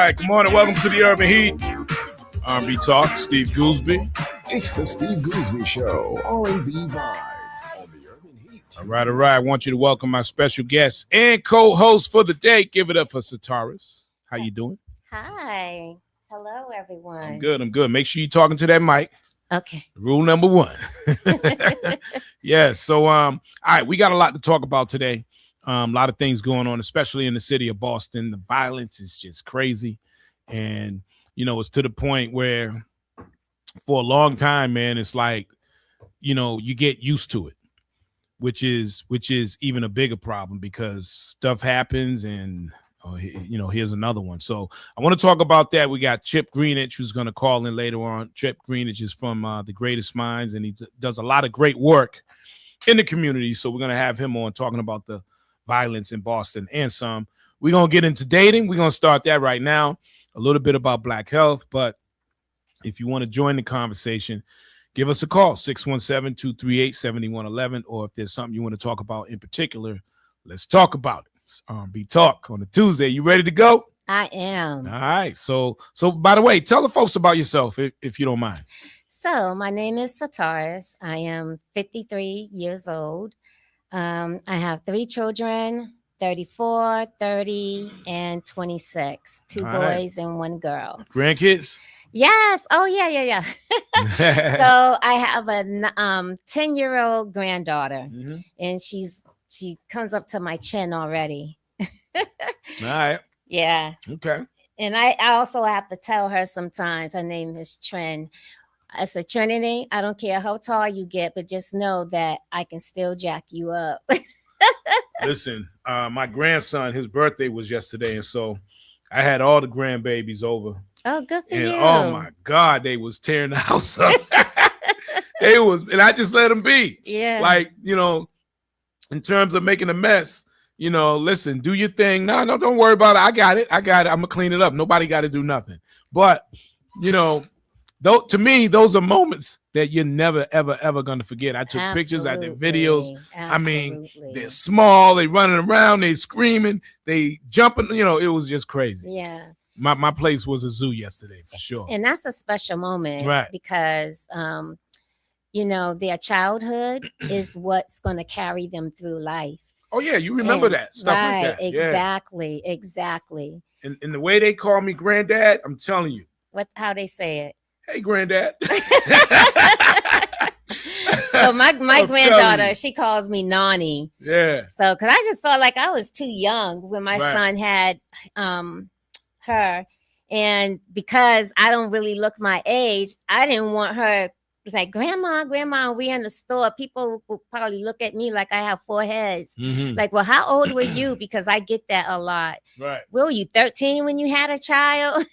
right, good morning. Welcome to the Urban Heat. R&B Talk, Steve Goolsby. It's the Steve Goolsby Show, R&B vibes on the Urban Heat. All right. I want you to welcome my special guest and co-host for the day. Give it up for Sataris. How you doing? Hi. Hello, everyone. I'm good. Make sure you're talking to that mic. Okay. Rule number one. Yeah. So, all right, we got a lot to talk about today. A lot of things going on, especially in the city of Boston. The violence is just crazy. And, it's to the point where for a long time, man, it's like, you get used to it, which is even a bigger problem because stuff happens and, here's another one. So I want to talk about that. We got Chip Greenidge, who's going to call in later on. Chip Greenidge is from The Greatest Minds, and he does a lot of great work in the community. So we're going to have him on talking about the violence in Boston and some. We're going to get into dating. We're going to start that right now. A little bit about Black health. But if you want to join the conversation, give us a call, 617-238-7111. Or if there's something you want to talk about in particular, let's talk about it. It's R&B Talk on a Tuesday. You ready to go? I am. All right. So by the way, tell the folks about yourself if you don't mind. So my name is Sataris. I am 53 years old. I have 3 children, 34, 30, and 26. 2 boys and 1 girl. Grandkids? Yes. Oh, yeah. So I have a 10-year-old granddaughter, and she comes up to my chin already. All right. Yeah. Okay. And I also have to tell her sometimes, her name is Trin. I said, Trinity, I don't care how tall you get, but just know that I can still jack you up. Listen, my grandson, his birthday was yesterday, and so I had all the grandbabies over. Oh, good for and you. Oh my God, they was tearing the house up. And I just let them be. Yeah. Like, in terms of making a mess, listen, do your thing. No, don't worry about it. I got it. I'm gonna clean it up. Nobody got to do nothing. But, though, to me, those are moments that you're never, ever, ever going to forget. I took pictures, I did videos. I mean, they're small, they running around, they screaming, they jumping, it was just crazy. Yeah. My place was a zoo yesterday, for sure. And that's a special moment, right? Because, their childhood is what's going to carry them through life. Oh, yeah, you remember that, stuff right, like that. Exactly. And the way they call me granddad, I'm telling you. How they say it? Hey, granddad. So my granddaughter, she calls me Nani. Yeah. So, because I just felt like I was too young when my son had her. And because I don't really look my age, I didn't want her like, grandma, we in the store. People will probably look at me like I have 4 heads. Like, well, how old were you? Because I get that a lot. Right. Were you 13 when you had a child?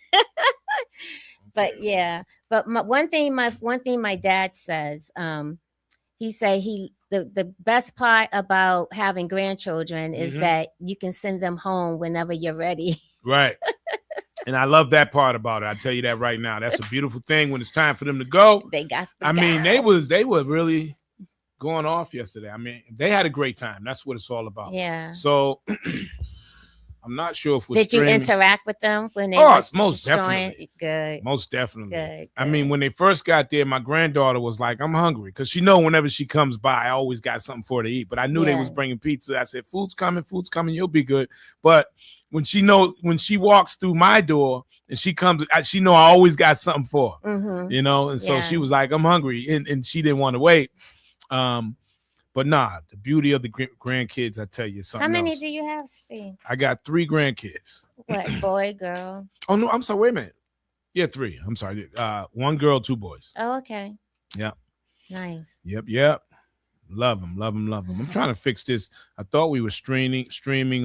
But yeah, but one thing my dad says, he say the best part about having grandchildren is that you can send them home whenever you're ready. Right. And I love that part about it. I tell you that right now. That's a beautiful thing when it's time for them to go. They got to I mean, they were really going off yesterday. I mean, they had a great time. That's what it's all about. Yeah. So I'm not sure if we're Did streaming. You interact with them when they most definitely. Good. Most definitely. Good. I mean, when they first got there, my granddaughter was like, I'm hungry. Because she know whenever she comes by, I always got something for her to eat. But I knew they was bringing pizza. I said, food's coming, you'll be good. But when she walks through my door and she comes, she know I always got something for her, And so she was like, I'm hungry. And she didn't want to wait. But nah, the beauty of the grandkids, I tell you something. How many else. do you have, Steve? I got 3 grandkids. What, boy, girl? Oh, no, I'm sorry. Wait a minute. Yeah, 3. I'm sorry. 1 girl, 2 boys. Oh, okay. Yeah. Nice. Yep. Love them. I'm trying to fix this. I thought we were streaming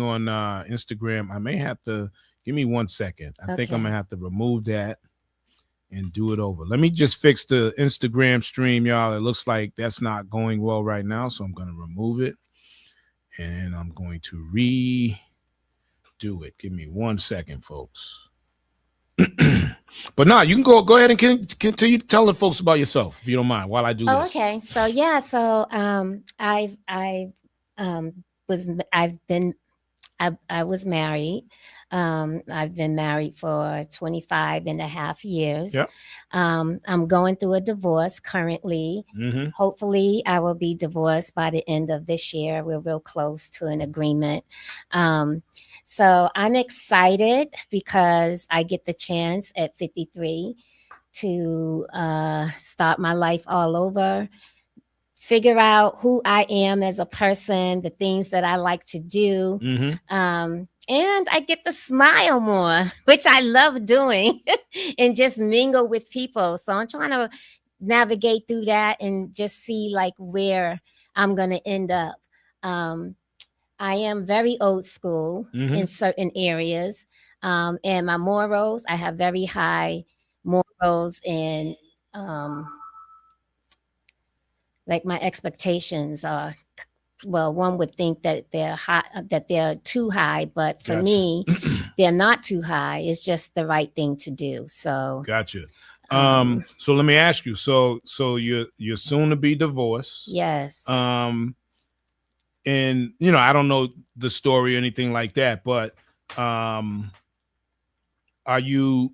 on Instagram. I may have to, give me 1 second. I think I'm going to have to remove that and do it over. Let me just fix the Instagram stream, y'all. It looks like that's not going well right now, so I'm going to remove it. And I'm going to redo it. Give me 1 second, folks. But you can go ahead and continue telling folks about yourself, if you don't mind, while I do this. Okay. So I've been I was married. I've been married for 25 and a half years. Yep. I'm going through a divorce currently. Mm-hmm. Hopefully, I will be divorced by the end of this year. We're real close to an agreement. Um, so I'm excited because I get the chance at 53 to start my life all over, figure out who I am as a person, the things that I like to do. Mm-hmm. And I get to smile more, which I love doing, and just mingle with people. So I'm trying to navigate through that and just see like where I'm going to end up. Um, I am very old school Mm-hmm. in certain areas. And my morals, I have very high morals and like my expectations are, well, one would think that they're high, that they're too high, but for Gotcha. me, they're not too high. It's just the right thing to do. So, Gotcha. So let me ask you. So you're soon to be divorced. yes. And you know, I don't know the story or anything like that, but are you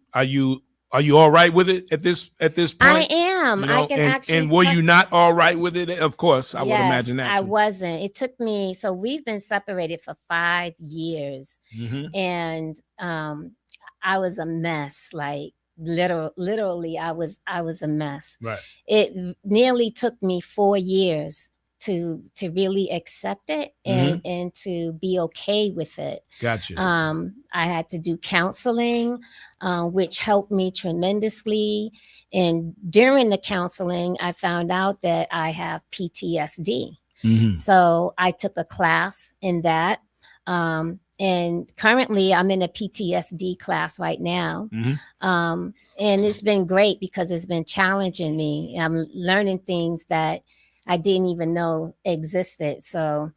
all right with it at this I point? am. You know, I can and actually were tell. you not all right with it? Of course, I would Yes, imagine that I too. wasn't. It took me, so we've been separated for 5 years, Mm-hmm. and I was a mess. Like literally, I was a mess. Right. It nearly took me 4 years to really accept it and to be okay with it. Gotcha. I had to do counseling, which helped me tremendously. And during the counseling, I found out that I have PTSD. Mm-hmm. So I took a class in that. And currently, I'm in a PTSD class right now. Mm-hmm. And it's been great because it's been challenging me. I'm learning things that I didn't even know existed. So,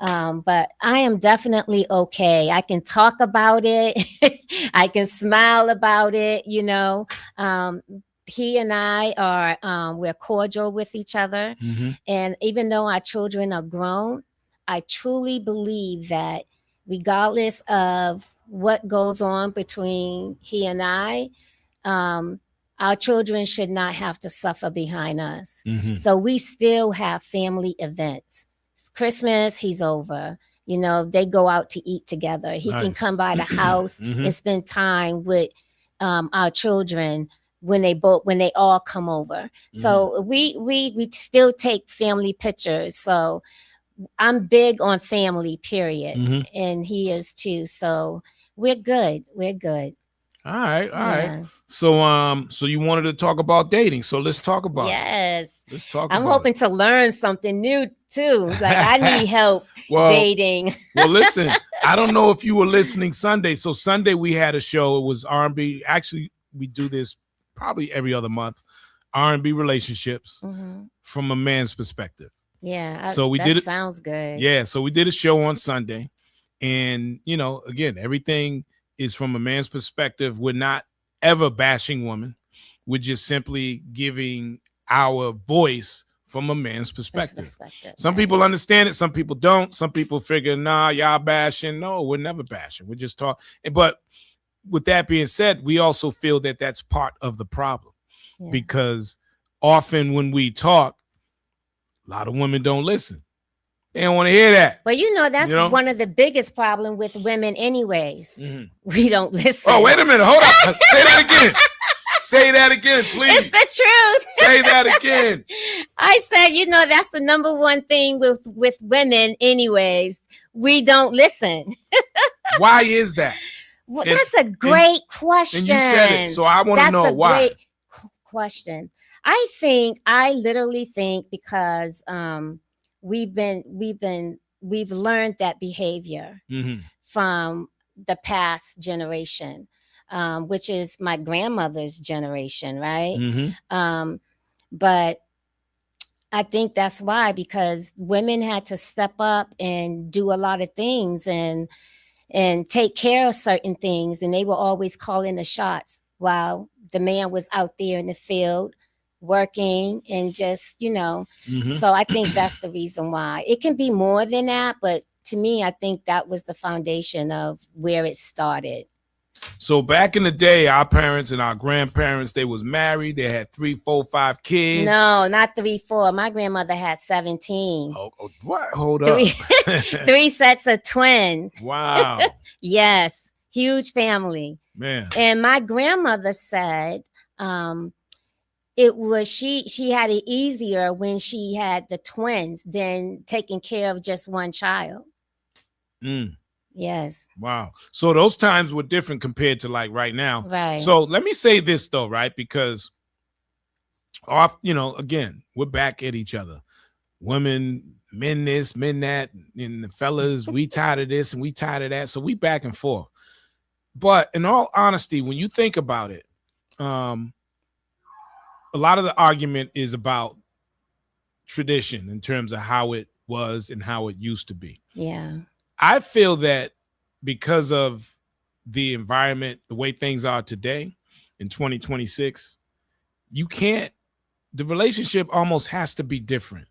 but I am definitely okay. I can talk about it. I can smile about it. He and I are, we're cordial with each other. Mm-hmm. And even though our children are grown, I truly believe that regardless of what goes on between he and I, our children should not have to suffer behind us. Mm-hmm. So we still have family events. It's Christmas, he's over. They go out to eat together. He can Nice. come by the house Mm-hmm. and spend time with our children when they all come over. So we still take family pictures. So I'm big on family, period. Mm-hmm. And he is too. So we're good. We're good. All right. Yeah. So you wanted to talk about dating. So let's talk about it. Yes. Let's talk I'm about hoping it. to learn something new too. Like I need help Well, dating. Well, listen, I don't know if you were listening Sunday. So Sunday we had a show. It was R&B. Actually, we do this probably every other month. R&B relationships from a man's perspective. Yeah. So we that did it. Sounds good. Yeah. So we did a show on Sunday, and again, everything is from a man's perspective. We're not ever bashing women. We're just simply giving our voice from a man's perspective. Some people understand it. Some people don't. Some people figure, nah, y'all bashing. No, we're never bashing. We're just talking. But with that being said, we also feel that that's part of the problem because often when we talk, a lot of women don't listen. They don't want to hear that. Well, that's one of the biggest problem with women anyways. Mm-hmm. We don't listen. Oh, wait a minute. Hold on. Say that again. Say that again, please. It's the truth. Say that again. I said, that's the number one thing with women anyways. We don't listen. Why is that? Well, that's a great question. And you said it, so I want to know why. Great question. I literally think because we've learned that behavior from the past generation, which is my grandmother's generation, right? But I think that's why, because women had to step up and do a lot of things and take care of certain things, and they were always calling the shots while the man was out there in the field working and just, so I think that's the reason why. It can be more than that, but to me, I think that was the foundation of where it started. So back in the day, our parents and our grandparents, they was married. They had 3, 4, 5 kids. No, not 3, 4. My grandmother had 17. Oh, what? Hold up. 3 sets of twins. Wow. Yes. Huge family. Man. And my grandmother said it was she had it easier when she had the twins than taking care of just one child. Yes. Wow. So those times were different compared to like right now. Right. So let me say this though, right? Because again, we're back at each other. Women, men this, men that, and the fellas, we tired of this and we tired of that. So we back and forth. But in all honesty, when you think about it, a lot of the argument is about tradition in terms of how it was and how it used to be. Yeah. I feel that because of the environment, the way things are today in 2026, the relationship almost has to be different.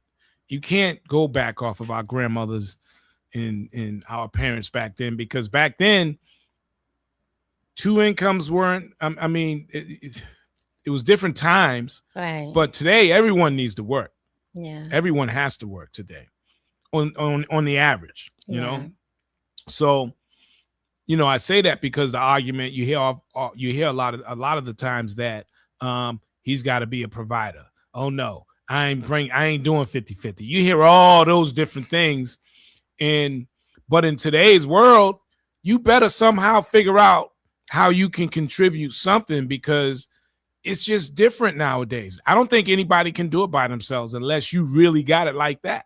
You can't go back off of our grandmothers and our parents back then, because back then 2 incomes weren't, it was different times. Right. But today everyone needs to work. Yeah. Everyone has to work today on the average, you know? So, I say that because the argument you hear a lot of the times that he's got to be a provider. Oh no, I ain't doing 50-50. You hear all those different things. But in today's world, you better somehow figure out how you can contribute something, because it's just different nowadays. I don't think anybody can do it by themselves unless you really got it like that.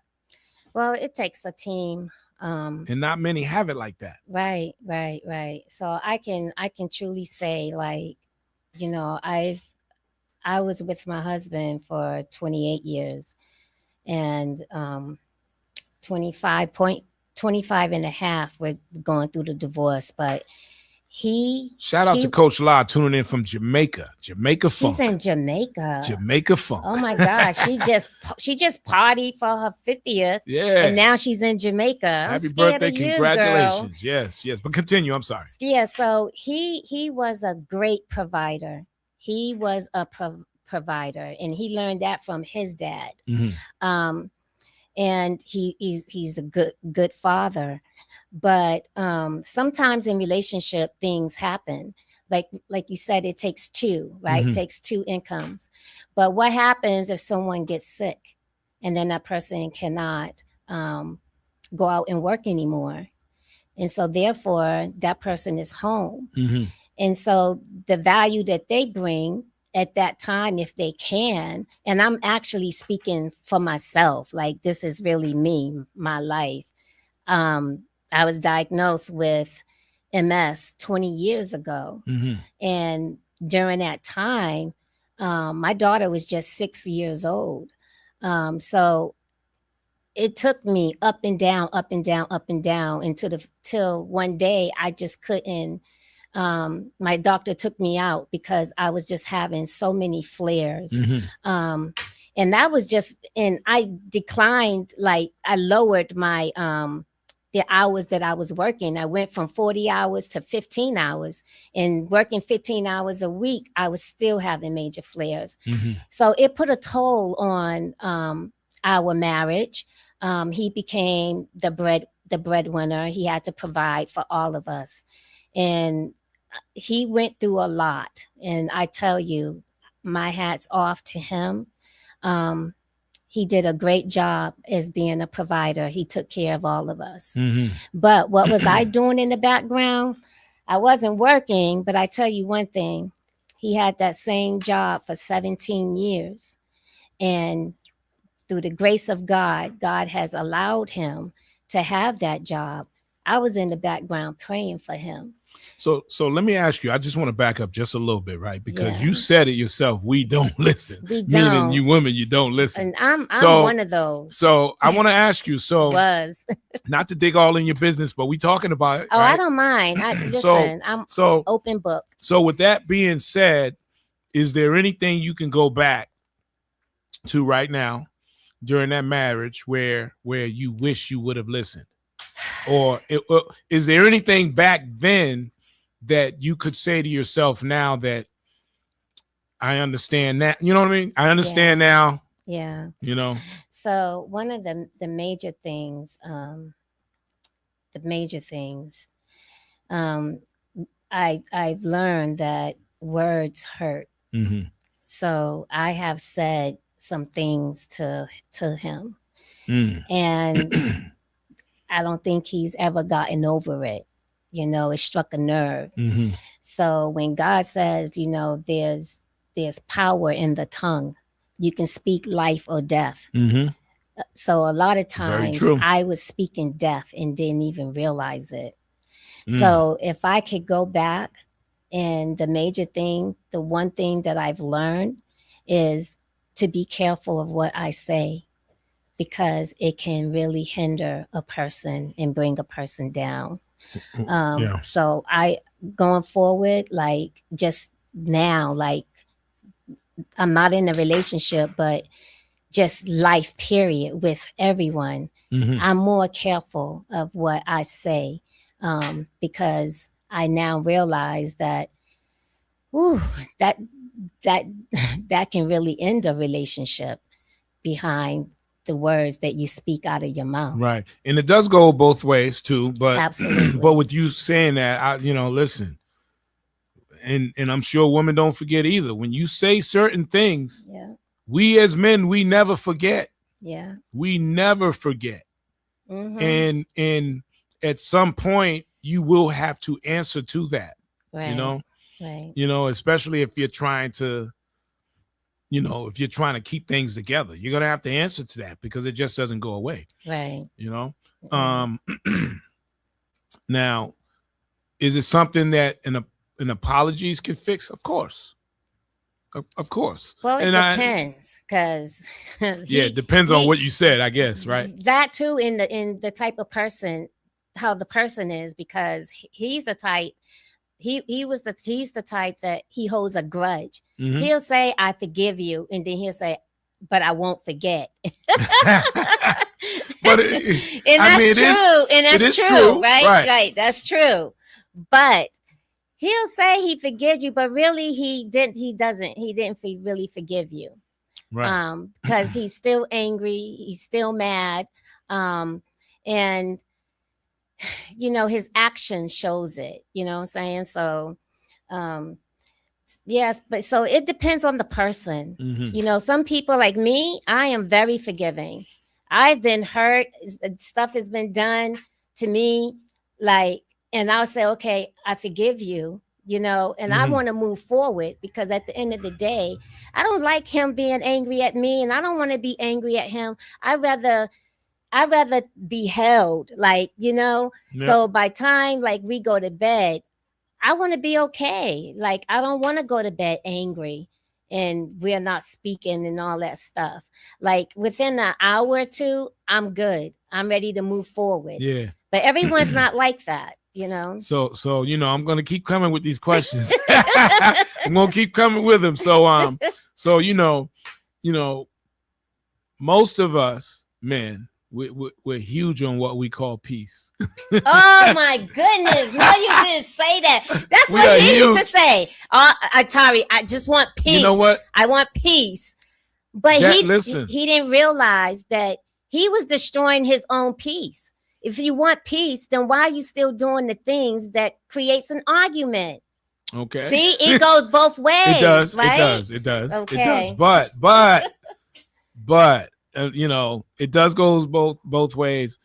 Well, it takes a team. And not many have it like that. Right. So I can truly say, like, I was with my husband for 28 years, and 25 and a half, we're going through the divorce, but shout out to Coach La tuning in from Jamaica Funk. She's in Jamaica Funk. Oh my gosh, she just partied for her 50th. Yeah, and now she's in Jamaica. Happy birthday, congratulations. Girl. Yes, but continue. I'm sorry. Yeah, so he was a great provider. He was a provider, and he learned that from his dad. Mm-hmm. And he's a good father. But sometimes in relationship things happen, like you said, it takes 2, right? Mm-hmm. It takes 2 incomes. But what happens if someone gets sick and then that person cannot go out and work anymore, and so therefore that person is home? Mm-hmm. And so the value that they bring at that time, if they can, and I'm actually speaking for myself, like this is really me, my life. I was diagnosed with MS 20 years ago. Mm-hmm. And during that time, my daughter was just 6 years old. So it took me up and down till one day I just couldn't. My doctor took me out because I was just having so many flares. Mm-hmm. And that was and I declined, like I lowered my, the hours that I was working. I went from 40 hours to 15 hours, and working 15 hours a week, I was still having major flares. Mm-hmm. So it put a toll on our marriage. He became the breadwinner. He had to provide for all of us. And he went through a lot. And I tell you, my hat's off to him. He did a great job as being a provider. He took care of all of us. Mm-hmm. But what was I doing in the background? I wasn't working, but I tell you one thing. He had that same job for 17 years. And through the grace of God, God has allowed him to have that job. I was in the background praying for him. So let me ask you, I just want to back up just a little bit, right? Because you said it yourself, we don't listen. We don't. Meaning you women, you don't listen. And I'm one of those. So I want to ask you, was not to dig all in your business, but we talking about it. Oh, right? I don't mind. I'm open book. So with that being said, is there anything you can go back to right now during that marriage where you wish you would have listened? Or is there anything back then that you could say to yourself now that I understand that? You know what I mean? I understand now. Yeah. You know. So one of the major things, um, I've learned that words hurt. Mm-hmm. So I have said some things to him, Mm. and I don't think he's ever gotten over it. It struck a nerve. Mm-hmm. So when God says, there's power in the tongue, you can speak life or death. Mm-hmm. So a lot of Very times true. I was speaking death and didn't even realize it. Mm. So if I could go back, and the one thing that I've learned is to be careful of what I say, because it can really hinder a person and bring a person down. Yeah. So going forward, like just now, like I'm not in a relationship, but just life period with everyone. Mm-hmm. I'm more careful of what I say, because I now realize that, ooh, that that that can really end a relationship behind the words that you speak out of your mouth. Right. And it does go both ways too, but Absolutely. but with you saying that, listen, and I'm sure women don't forget either. When you say certain things, Yeah. we as men, we never forget. Yeah. We never forget. Mm-hmm. And at some point you will have to answer to that. Right. Right. Especially if you're trying to keep things together, you're going to have to answer to that, because it just doesn't go away. Right. Now, is it something that an apologies can fix? Of course. Of course. Well, it And depends, because it depends on what you said, I guess, right? That too, in the type of person, how the person is, because he's the type. He's the type that he holds a grudge. Mm-hmm. He'll say, "I forgive you," and then he'll say, "But I won't forget." But that's true, right? Right. That's true. But he'll say he forgives you, but really he didn't really forgive you. Right. Because he's still angry, he's still mad, and his action shows it. You know what I'm saying? So, yes, but so it depends on the person. Mm-hmm. Some people, like me, I am very forgiving. I've been hurt, stuff has been done to me, like, and I'll say, okay, I forgive you, and I Mm-hmm. want to move forward, because at the end of the day, I don't like him being angry at me, and I don't want to be angry at him. I'd rather be held, like, Yep. So by time, like, we go to bed, I want to be okay. Like, I don't want to go to bed angry and we're not speaking and all that stuff. Like, within an hour or two, I'm good. I'm ready to move forward. Yeah. But everyone's not like that, So I'm gonna keep coming with these questions. I'm gonna keep coming with them. So most of us men, we're huge on what we call peace. Oh my goodness! No, you didn't say that. That's what he used to say. Atari, I just want peace. You know what? I want peace. But he didn't realize that he was destroying his own peace. If you want peace, then why are you still doing the things that creates an argument? Okay. See, it goes both ways. It does. Right? It does. Okay. It does. But it does goes both ways.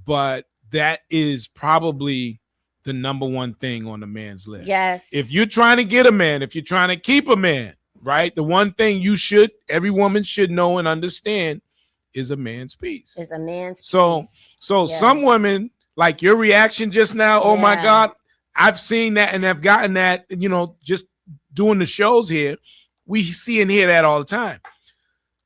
But that is probably the number one thing on the man's list. Yes. If you're trying to get a man, if you're trying to keep a man, right? The one thing every woman should know and understand is a man's peace. Is a man's peace. So Yes. Some women, like your reaction just now, oh my God, I've seen that and have gotten that, just doing the shows here. We see and hear that all the time.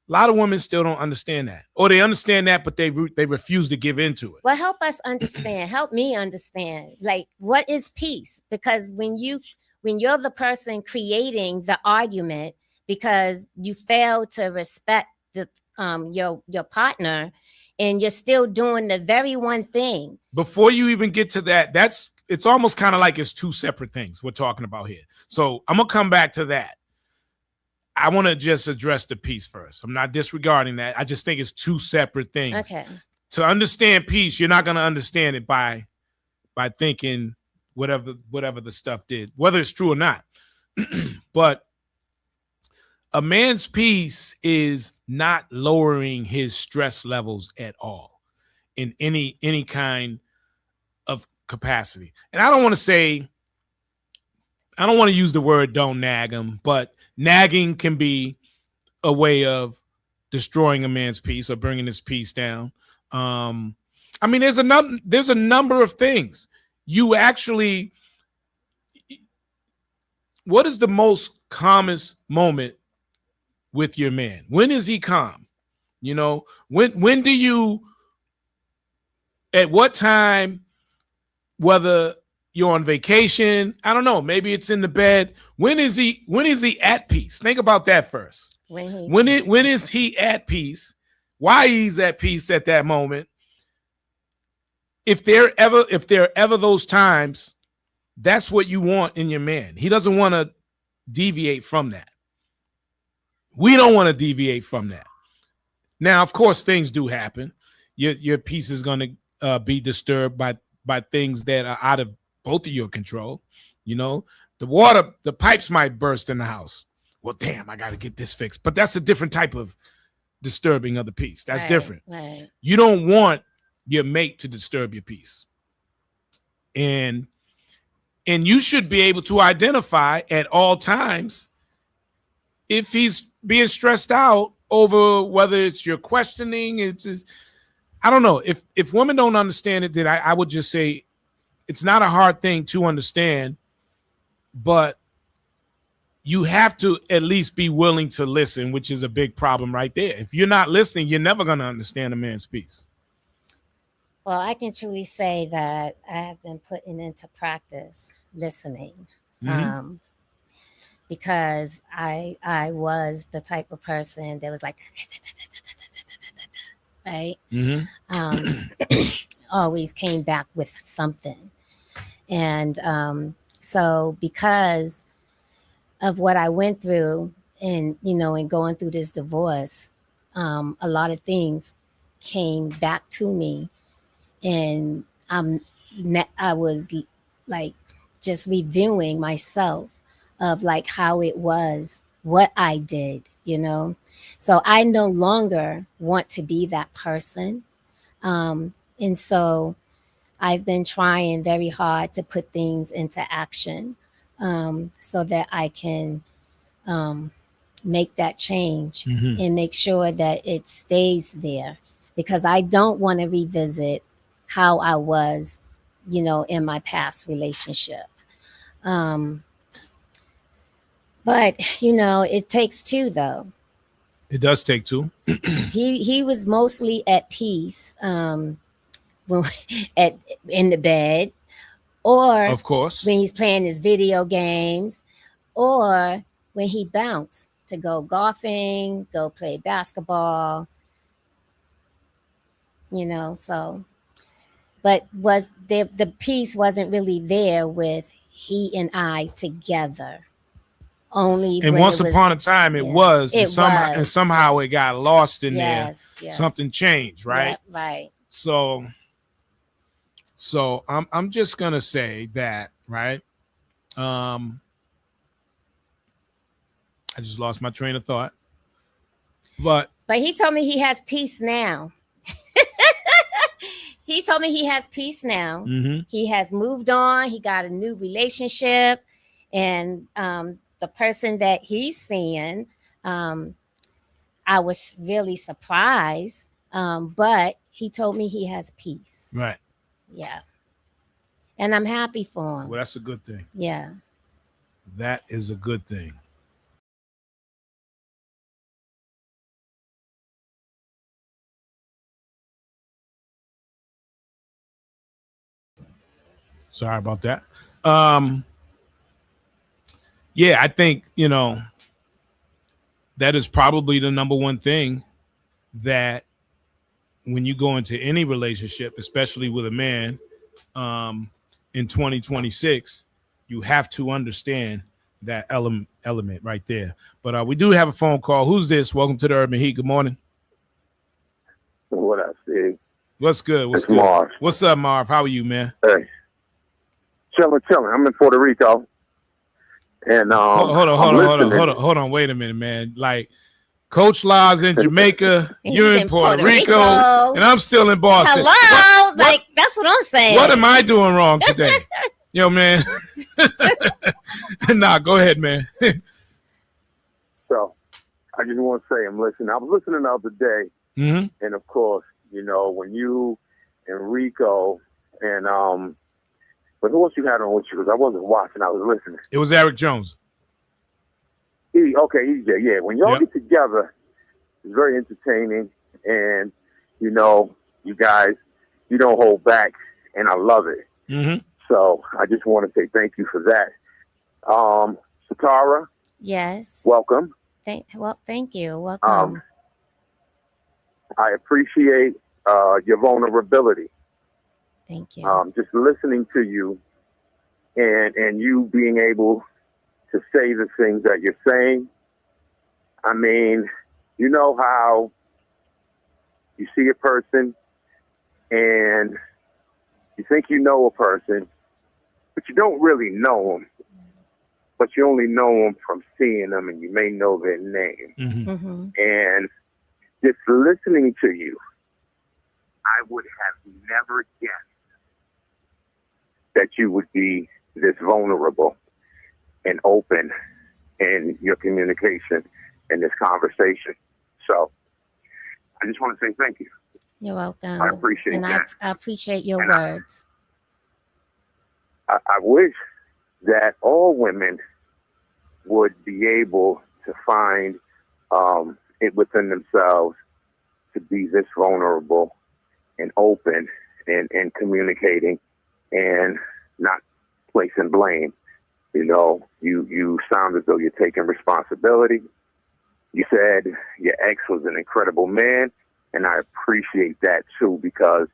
A lot of women still don't understand that, or they understand that, but they refuse to give into it. Well, help us understand. Help me understand. Like, what is peace? Because when you're the person creating the argument because you fail to respect your partner, and you're still doing the very one thing. Before you even get to that, it's almost kind of like it's two separate things we're talking about here. So I'm gonna come back to that. I want to just address the peace first. I'm not disregarding that. I just think it's two separate things. Okay. To understand peace, you're not going to understand it by thinking whatever the stuff did, whether it's true or not. But a man's peace is not lowering his stress levels at all in any kind of capacity. And I don't want to use the word don't nag him, but nagging can be a way of destroying a man's peace or bringing his peace down. I mean, there's a number of things. You actually, what is the most calmest moment with your man? When is he calm? You know, when do you, at what time, whether you're on vacation, I don't know, maybe it's in the bed. When is he at peace? Think about that first. When is he at peace? Why he's at peace at that moment? If there are ever those times, that's what you want in your man. He doesn't want to deviate from that. We don't want to deviate from that. Now, of course, things do happen. Your peace is going to be disturbed by things that are out of both of your control. You know, the pipes might burst in the house. Well, damn, I got to get this fixed. But that's a different type of disturbing of the peace. That's different. Right. You don't want your mate to disturb your peace. And you should be able to identify at all times if he's being stressed out over whether it's your questioning. I don't know. If women don't understand it, then I would just say it's not a hard thing to understand, but you have to at least be willing to listen, which is a big problem right there. If you're not listening, you're never going to understand a man's peace. Well, I can truly say that I have been putting into practice listening, because I was the type of person that was like, right? Always came back with something. And so because of what I went through and, and going through this divorce, a lot of things came back to me. And I was like just reviewing myself of like how it was, what I did, So I no longer want to be that person. And so I've been trying very hard to put things into action, so that I can make that change and make sure that it stays there, because I don't want to revisit how I was, in my past relationship. But, it takes two, though. It does take two. He was mostly at peace in the bed, or of course when he's playing his video games, or when he bounced to go golfing, go play basketball, so. But the peace wasn't really there with he and I together. Only and once upon a time it was, and somehow it got lost in there. Yes. Something changed, right? Yeah, right. So I'm just gonna say that, right? I just lost my train of thought. But he told me he has peace now. He told me he has peace now. He has moved on. He got a new relationship, and the person that he's seeing, I was really surprised. But he told me he has peace. Right. Yeah. And I'm happy for him. Well, that's a good thing. Yeah. That is a good thing. Sorry about that. Yeah, I think, that is probably the number one thing that when you go into any relationship, especially with a man, in 2026, you have to understand that element right there. But we do have a phone call. Who's this? Welcome to the Urban Heat. Good morning. What up, Steve? What's good? What's It's good? Marv. What's up, Marv? How are you, man? Hey, chilling. I'm in Puerto Rico, and hold on. Wait a minute, man. Like, Coach La's in Jamaica, you're in Puerto Rico, and I'm still in Boston. Hello, that's what I'm saying. What am I doing wrong today? Yo, man. Nah, go ahead, man. So, I just want to say I'm listening. I was listening the other day, and of course, when you and Rico and but who else you had on with you? Because I wasn't watching, I was listening. It was Eric Jones. EJ, yeah. When y'all get together, it's very entertaining, and you guys, you don't hold back, and I love it. So I just want to say thank you for that. Satara. Yes. Welcome. Thank you. Welcome. I appreciate your vulnerability. Thank you. Just listening to you and you being able to say the things that you're saying. I mean, you know how you see a person and you think you know a person, but you don't really know them. But you only know them from seeing them, and you may know their name. And just listening to you, I would have never guessed that you would be this vulnerable and open in your communication in this conversation. So I just want to say thank you. You're welcome. I appreciate that. I appreciate your words. I wish that all women would be able to find it within themselves to be this vulnerable and open and communicating and not placing blame. You sound as though you're taking responsibility. You said your ex was an incredible man, and I appreciate that too, because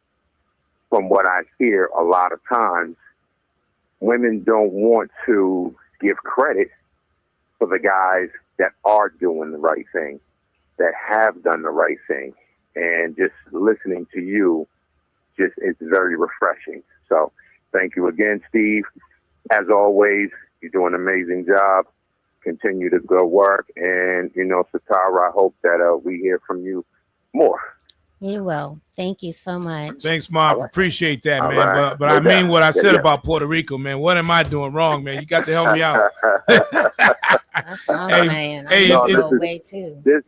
from what I hear a lot of times, women don't want to give credit for the guys that are doing the right thing, that have done the right thing. And just listening to you, it's very refreshing. So thank you again, Steve. As always, you do an amazing job. Continue to go work. And, Satara, I hope that we hear from you more. You will. Thank you so much. Thanks, Marv. Right. Appreciate that, man. Right. But I mean what I said about Puerto Rico, man. What am I doing wrong, man? You got to help me out. That's what I'm saying. I'm way too. This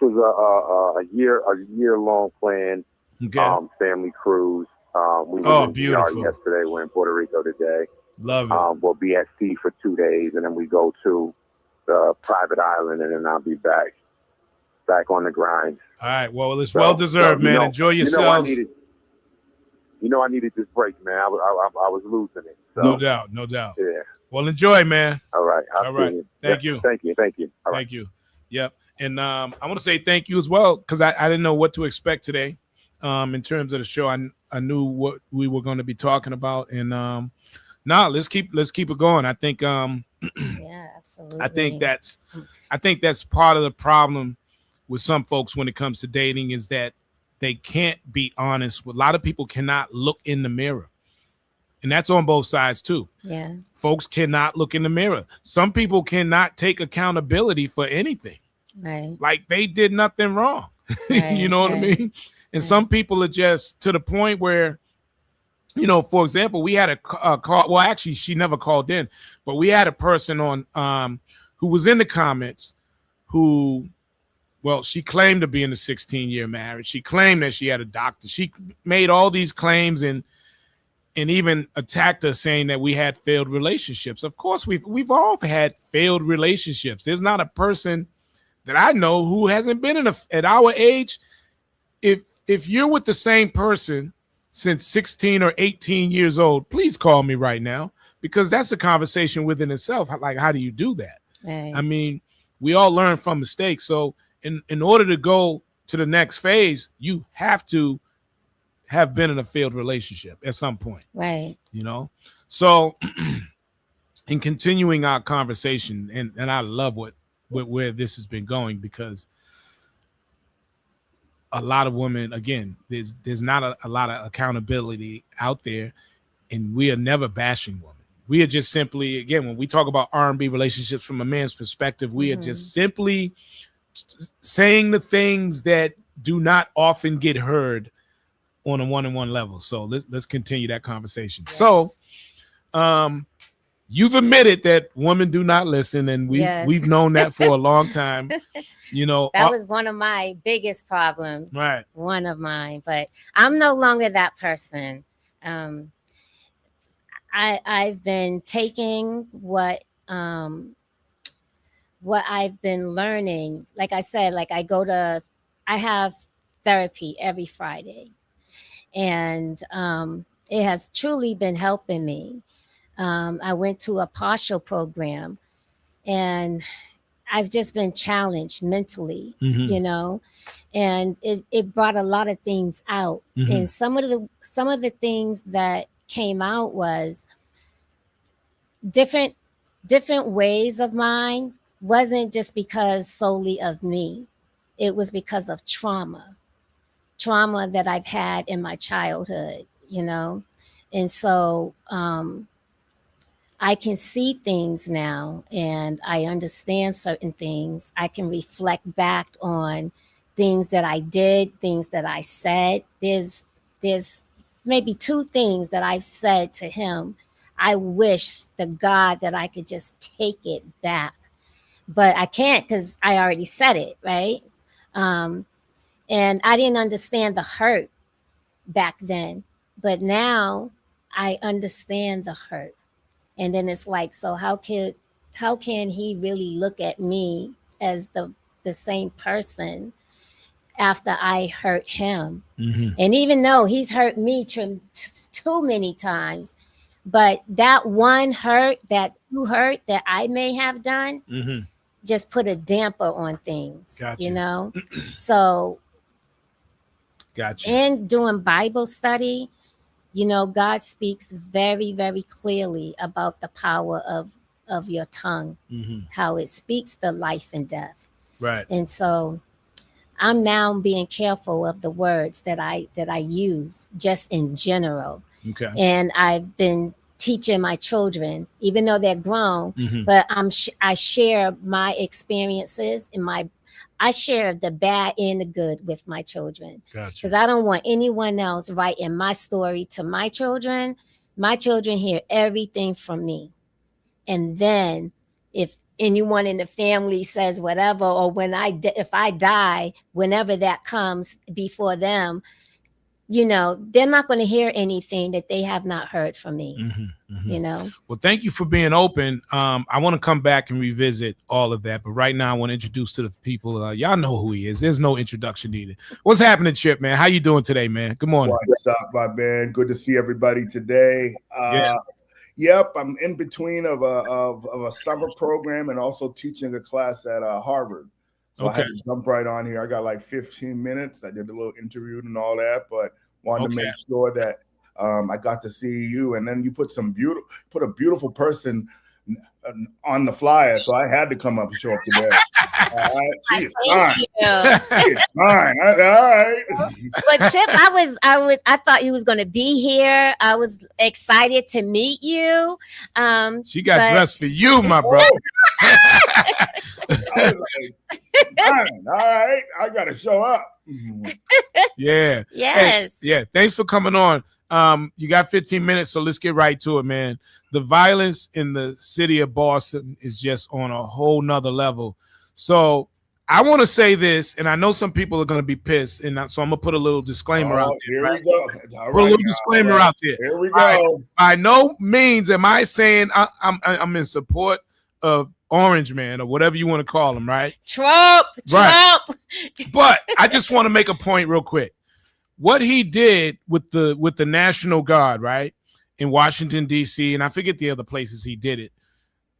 was a year-long plan. Okay. Family cruise. We were in beautiful. Yesterday. We're in Puerto Rico today. Love it. We'll be at sea for 2 days, and then we go to the private island, and then I'll be back on the grind. All right. Well, it's well-deserved, man. Enjoy yourselves. I needed this break, man. I was losing it. So. No doubt. Yeah. Well, enjoy, man. All right. All right. Thank you. Thank you. All thank you. Yep. And I want to say thank you as well, because I didn't know what to expect today in terms of the show. I knew what we were going to be talking about. And let's keep it going. I think yeah, absolutely. I think that's part of the problem with some folks when it comes to dating, is that they can't be honest. A lot of people cannot look in the mirror. And that's on both sides too. Yeah. Folks cannot look in the mirror. Some people cannot take accountability for anything. Right. Like they did nothing wrong. Right, you know what I mean? And some people are just to the point where, for example, we had a call. Well, actually, she never called in, but we had a person on who was in the comments who, well, she claimed to be in a 16-year marriage. She claimed that she had a doctor. She made all these claims and even attacked us, saying that we had failed relationships. Of course, we've all had failed relationships. There's not a person that I know who hasn't been at our age. If you're with the same person since 16 or 18 years old, please call me right now, because that's a conversation within itself. Like, how do you do that? Right. I mean, we all learn from mistakes. So in order to go to the next phase, you have to have been in a failed relationship at some point. Right. You know? So in continuing our conversation, and I love where this has been going, because a lot of women, again, there's not a lot of accountability out there, and we are never bashing women. We are just simply, again, when we talk about R&B relationships from a man's perspective, we are just simply saying the things that do not often get heard on a one-on-one level. So let's continue that conversation. Yes. So you've admitted that women do not listen, and we've known that for a long time. You know, that was one of my biggest problems. Right. One of mine, but I'm no longer that person. I've been taking what I've been learning. Like I said, I have therapy every Friday, and it has truly been helping me. I went to a partial program, and I've just been challenged mentally, you know, and it brought a lot of things out. And some of the things that came out was different ways of mine. Wasn't just because solely of me. It was because of trauma that I've had in my childhood, you know. And so I can see things now, and I understand certain things. I can reflect back on things that I did, things that I said. There's maybe 2 things that I've said to him. I wish to God that I could just take it back, but I can't, because I already said it, right? And I didn't understand the hurt back then, but now I understand the hurt. And then it's like, so how can he really look at me as the same person after I hurt him? And even though he's hurt me too many times, but that one hurt, that 2 hurt that I may have done, just put a damper on things. Gotcha. You know? So gotcha. In doing Bible study, you know, God speaks very, very clearly about the power of your tongue, how it speaks the life and death. Right. And so I'm now being careful of the words that I use just in general. Okay. And I've been teaching my children, even though they're grown, but I share my experiences and I share the bad and the good with my children. Gotcha. Because I don't want anyone else writing my story to my children. My children hear everything from me. And then if anyone in the family says whatever, or if I die, whenever that comes before them, you know, they're not going to hear anything that they have not heard from me, you know? Well, thank you for being open. I want to come back and revisit all of that. But right now I want to introduce to the people. Y'all know who he is. There's no introduction needed. What's happening, Chip, man? How you doing today, man? Good morning. What's up, my man? Good to see everybody today. Yep, I'm in between of a summer program and also teaching a class at Harvard. So I had to jump right on here. I got like 15 minutes. I did a little interview and all that, but wanted to make sure that I got to see you. And then you put a beautiful person on the flyer, so I had to come up and show up today. All right, she is fine. She is fine. All right. But Chip, I thought you was going to be here. I was excited to meet you. She got dressed for you, my brother. I was like, fine. All right, I got to show up. Yeah. Yes. Hey, yeah. Thanks for coming on. You got 15 minutes, so let's get right to it, man. The violence in the city of Boston is just on a whole nother level. So I want to say this, and I know some people are going to be pissed, and so I'm going to put a little disclaimer out there. Here we go. Put a little disclaimer out there. Here we go. By no means am I saying I'm in support of Orange Man or whatever you want to call him, right? Trump. But I just want to make a point real quick. What he did with the National Guard, right, in Washington, D.C., and I forget the other places he did it,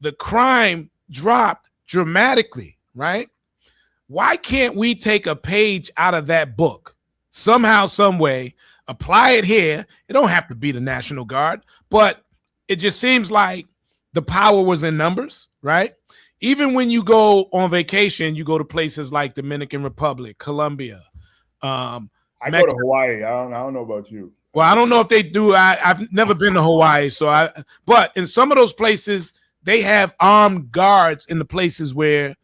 the crime dropped dramatically, right? why can't we take a page out of that book somehow, some way, apply it here? It don't have to be the National Guard, but it just seems like the power was in numbers, right? Even when you go on vacation, you go to places like Dominican Republic, Colombia. I go to Hawaii. I don't know about you. Well, I don't know if they do. I've never been to Hawaii, but in some of those places, they have armed guards in the places where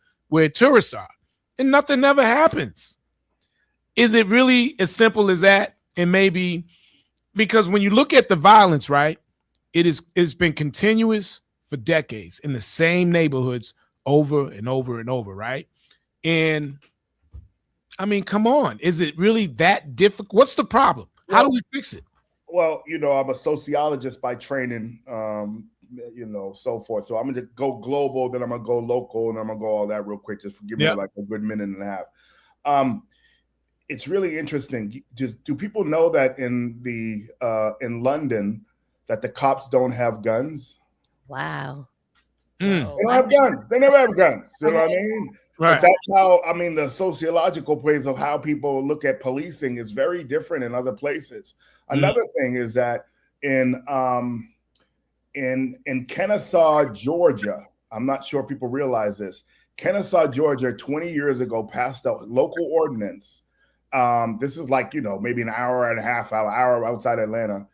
tourists are, and nothing ever happens. Is it really as simple as that? And maybe because when you look at the violence, right, it's been continuous for decades in the same neighborhoods over and over and over, right? And I mean, come on, is it really that difficult? What's the problem? How do we fix it? Well, I'm a sociologist by training, so forth. So I'm going to go global, then I'm going to go local, and I'm going to go all that real quick. Just give me like a good minute and a half. It's really interesting. Do people know that in London that the cops don't have guns? Wow. They don't have guns. They never have guns. You know what I mean? Right. But that's how, the sociological ways of how people look at policing is very different in other places. Another thing is that in Kennesaw, Georgia, I'm not sure people realize this. Kennesaw, Georgia, 20 years ago passed a local ordinance. This is like, maybe an hour and a half, hour outside Atlanta,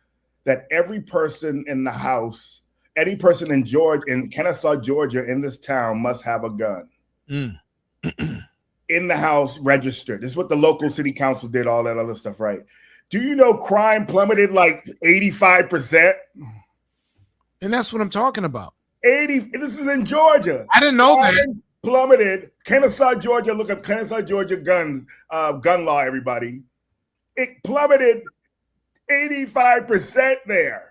that every person in the house, any person in Kennesaw, Georgia, in this town must have a gun. In the house, registered. This is what the local city council did, all that other stuff, right? Do you know crime plummeted like 85%? And that's what I'm talking about. This is in Georgia. I didn't know that. Plummeted. Kennesaw, Georgia. Look up Kennesaw, Georgia gun law, everybody. It plummeted 85% there.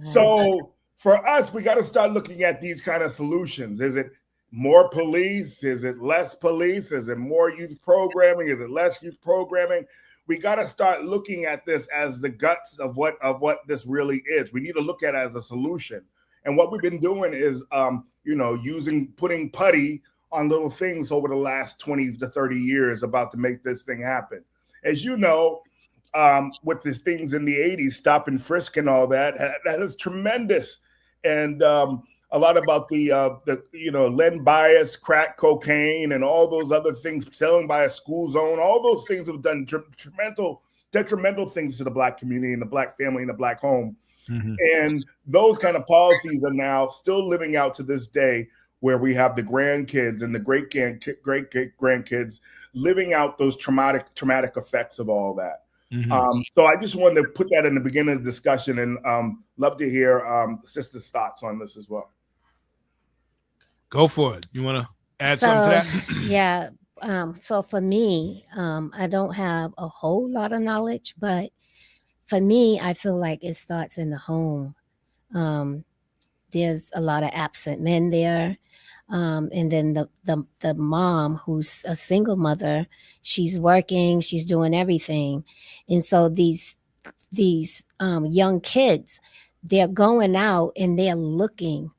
So for us, we got to start looking at these kind of solutions. Is it more police? Is it less police? Is it more youth programming? Is it less youth programming? We got to start looking at this as the guts of what this really is. We need to look at it as a solution. And what we've been doing is, putting putty on little things over the last 20 to 30 years about to make this thing happen. As you know, with these things in the 80s, stop and frisk and all that is tremendous. And a lot about the Len bias, crack cocaine, and all those other things, selling by a school zone. All those things have done detrimental things to the Black community and the Black family and the Black home. Mm-hmm. And those kind of policies are now still living out to this day, where we have the grandkids and the great grandkids living out those traumatic effects of all that. Mm-hmm. So I just wanted to put that in the beginning of the discussion, and love to hear Sister's thoughts on this as well. Go for it. You want to add something to that? Yeah. So for me, I don't have a whole lot of knowledge, but for me, I feel like it starts in the home. There's a lot of absent men there. And then the mom, who's a single mother, she's working, she's doing everything. And so these young kids, they're going out and they're looking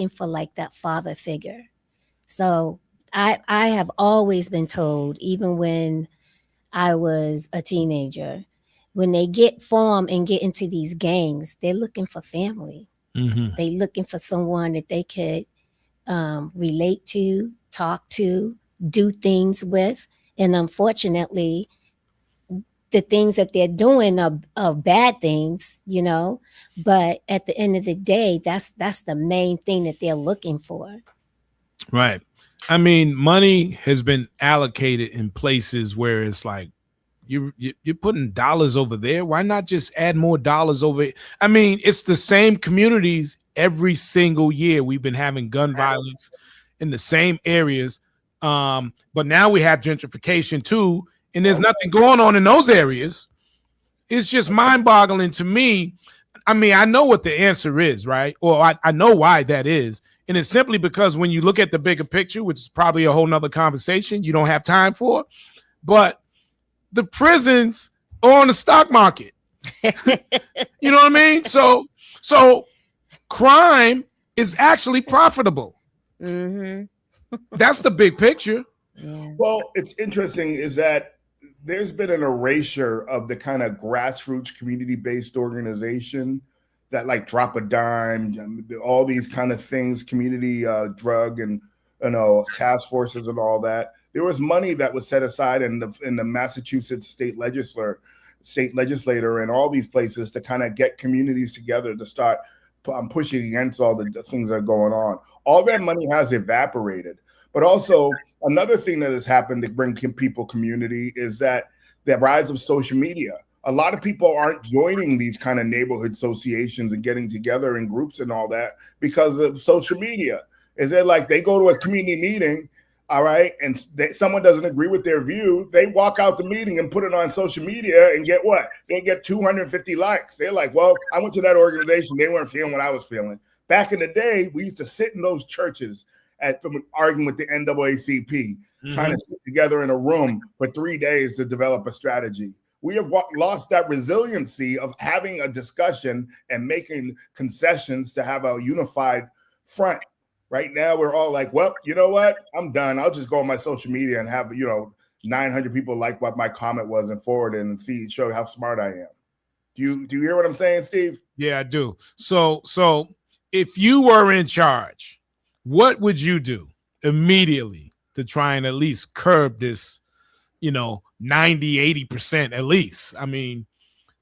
for like that father figure. So I have always been told, even when I was a teenager, when they form and get into these gangs, they're looking for family. Mm-hmm. They're looking for someone that they could relate to, talk to, do things with. And unfortunately, the things that they're doing are bad things, but at the end of the day, that's the main thing that they're looking for. Right. I mean, money has been allocated in places where it's like, you're putting dollars over there. Why not just add more dollars over it? I mean, it's the same communities every single year. We've been having gun violence in the same areas. But now we have gentrification too. And there's nothing going on in those areas. It's just mind-boggling to me. I mean, I know what the answer is, right? Or I know why that is. And it's simply because when you look at the bigger picture, which is probably a whole nother conversation you don't have time for, but the prisons are on the stock market. You know what I mean? So crime is actually profitable. Mm-hmm. That's the big picture. Yeah. Well, it's interesting is that there's been an erasure of the kind of grassroots community-based organization that like drop a dime, all these kind of things, community drug and task forces and all that. There was money that was set aside in the Massachusetts state legislator and all these places to kind of get communities together to start pushing against all the things that are going on. All that money has evaporated. But also another thing that has happened to bring people community is that the rise of social media. A lot of people aren't joining these kind of neighborhood associations and getting together in groups and all that because of social media. Is it like they go to a community meeting, all right, and someone doesn't agree with their view, they walk out the meeting and put it on social media and get what? They get 250 likes. They're like, well, I went to that organization. They weren't feeling what I was feeling. Back in the day, we used to sit in those churches arguing with the NAACP, trying to sit together in a room for 3 days to develop a strategy. We have lost that resiliency of having a discussion and making concessions to have a unified front. Right now, we're all like, well, you know what? I'm done. I'll just go on my social media and have, 900 people like what my comment was and forward it and show how smart I am. Do you hear what I'm saying, Steve? Yeah, I do. So if you were in charge, what would you do immediately to try and at least curb this, 90-80% at least? I mean,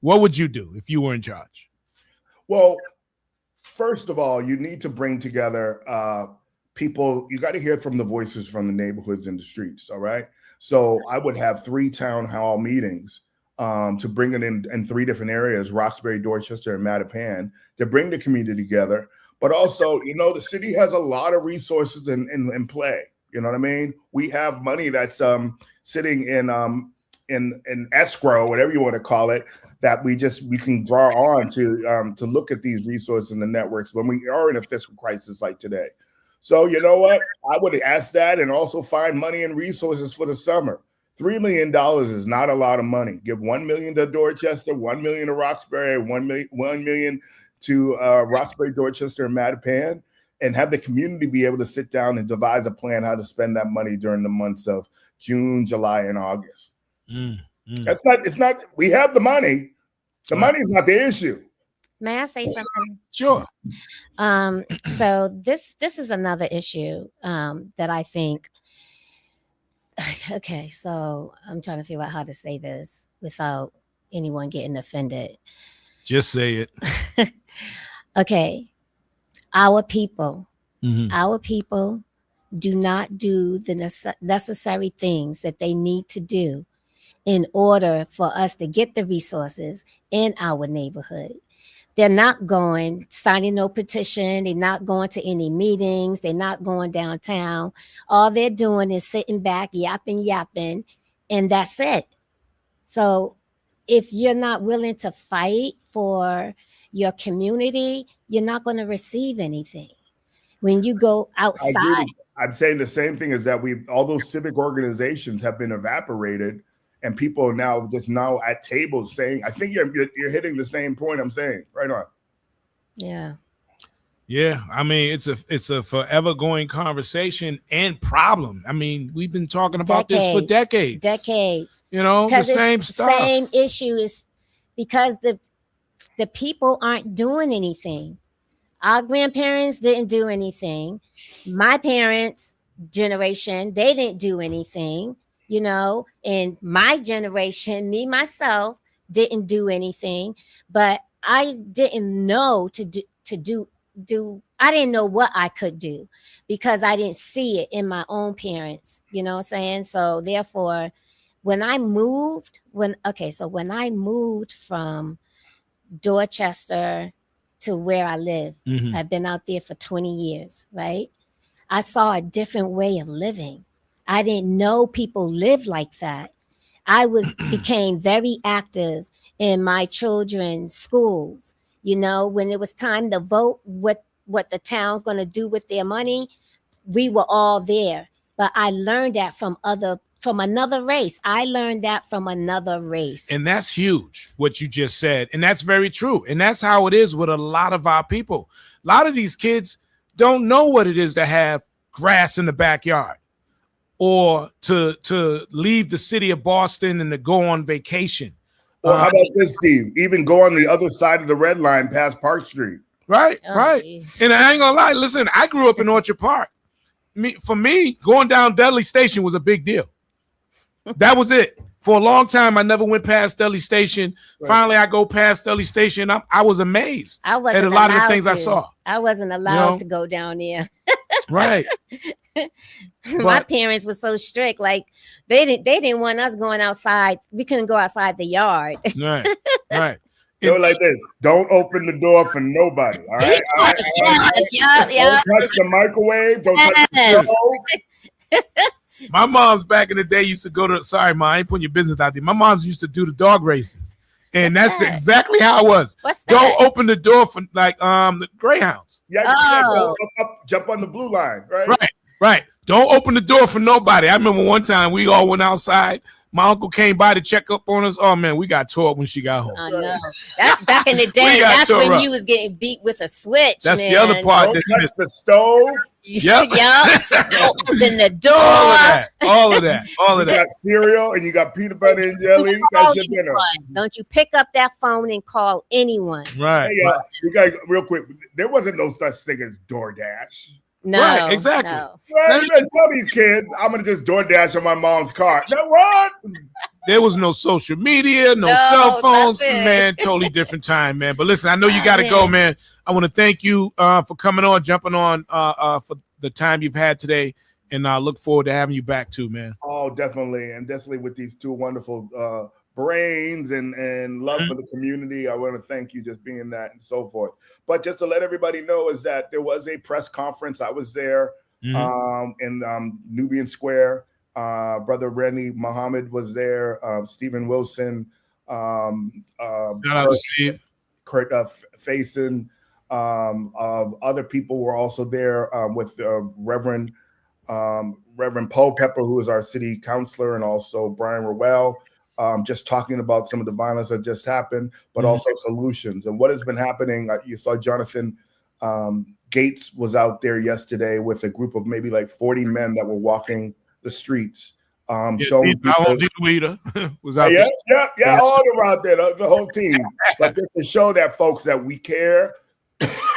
what would you do if you were in charge? Well, first of all, you need to bring together people. You got to hear from the voices from the neighborhoods and the streets. All right. So I would have 3 town hall meetings to bring it in 3 different areas, Roxbury, Dorchester, and Mattapan, to bring the community together. But also, the city has a lot of resources in play. You know what I mean? We have money that's sitting in escrow, whatever you want to call it, that we can draw on to look at these resources in the networks when we are in a fiscal crisis like today. So you know what? I would ask that and also find money and resources for the summer. $3 million is not a lot of money. Give $1 million to Dorchester, $1 million to Roxbury, $1 million to Roxbury, Dorchester, and Mattapan, and have the community be able to sit down and devise a plan how to spend that money during the months of June, July, and August. It's not, we have the money. The money is not the issue. May I say something? Sure. So this is another issue that I think, okay, so I'm trying to figure out how to say this without anyone getting offended. Just say it. Okay. Our people do not do the necessary things that they need to do in order for us to get the resources in our neighborhood. They're not signing no petition. They're not going to any meetings. They're not going downtown. All they're doing is sitting back, yapping, and that's it. So if you're not willing to fight for your community, you're not going to receive anything. When you go outside. I'm saying the same thing, is that all those civic organizations have been evaporated, and people are now at tables saying, I think you're hitting the same point I'm saying. Right on. Yeah. Yeah. I mean, it's a forever going conversation and problem. I mean, we've been talking about this for decades. The same stuff. Same issue is because the people aren't doing anything. Our grandparents didn't do anything. My parents' generation, they didn't do anything. And my generation, me, myself, didn't do anything, but I didn't know to do. I didn't know what I could do because I didn't see it in my own parents, you know what I'm saying? So therefore, when I moved from Dorchester to where I live, I've been out there for 20 years, right? I saw a different way of living. I didn't know people lived like that. I became very active in my children's schools. When it was time to vote what the town's going to do with their money, we were all there. But I learned that from another race. And that's huge, what you just said. And that's very true. And that's how it is with a lot of our people. A lot of these kids don't know what it is to have grass in the backyard. or to leave the city of Boston and to go on vacation. Or how about this, Steve? Even go on the other side of the red line past Park Street. Right, Oh, right. geez. And I ain't gonna lie. Listen, I grew up in Orchard Park. For me, going down Dudley Station was a big deal. That was it. For a long time, I never went past Dudley Station. Right. Finally, I go past Dudley Station. I was amazed at a lot of the things I saw. I wasn't allowed to go down there. Right. My parents were so strict. Like they didn't want us going outside. We couldn't go outside the yard. Right. Right. They were like this. Don't open the door for nobody. All right. All right. Yeah. Don't touch the microwave. Don't touch the stove. My mom's back in the day used to go to. Sorry, Mom, I ain't putting your business out there. My mom's used to do the dog races, and that's exactly how it was. What's that? Don't open the door for the greyhounds. Yeah. Jump on the blue line. Right. Right. Right. Don't open the door for nobody. I remember one time we all went outside. My uncle came by to check up on us. Oh man, we got tore up when she got home. I know. That's back in the day. That's when you was getting beat with a switch. That's the other part. Don't touch the stove. Yep. Don't open the door. All of that. You got cereal and you got peanut butter and jelly. That's your dinner. Don't you pick up that phone and call anyone. Right. Hey, you guys, real quick. There wasn't no such thing as DoorDash. No, right, exactly. No. Right, you better tell these kids I'm gonna just DoorDash on my mom's car. No, what? There was no social media, no cell phones, man. Totally different time, man. But listen, I know you got to go, man. I want to thank you for coming on, jumping on for the time you've had today, and I look forward to having you back too, man. Oh, definitely, and definitely with these two wonderful brains and love for the community. I want to thank you just being that and so forth. But just to let everybody know is that there was a press conference. I was there in Nubian Square. Brother Rennie Muhammad was there. Stephen Wilson. Shout out to Steve. Kurt Faison. Other people were also there with Reverend Poe Pepper, who is our city councilor, and also Brian Rowell. Just talking about some of the violence that just happened, but also solutions and what has been happening. You saw Jonathan Gates was out there yesterday with a group of maybe like 40 men that were walking the streets. Showing was out there. Yeah, all them out there, the whole team. But just to show that folks that we care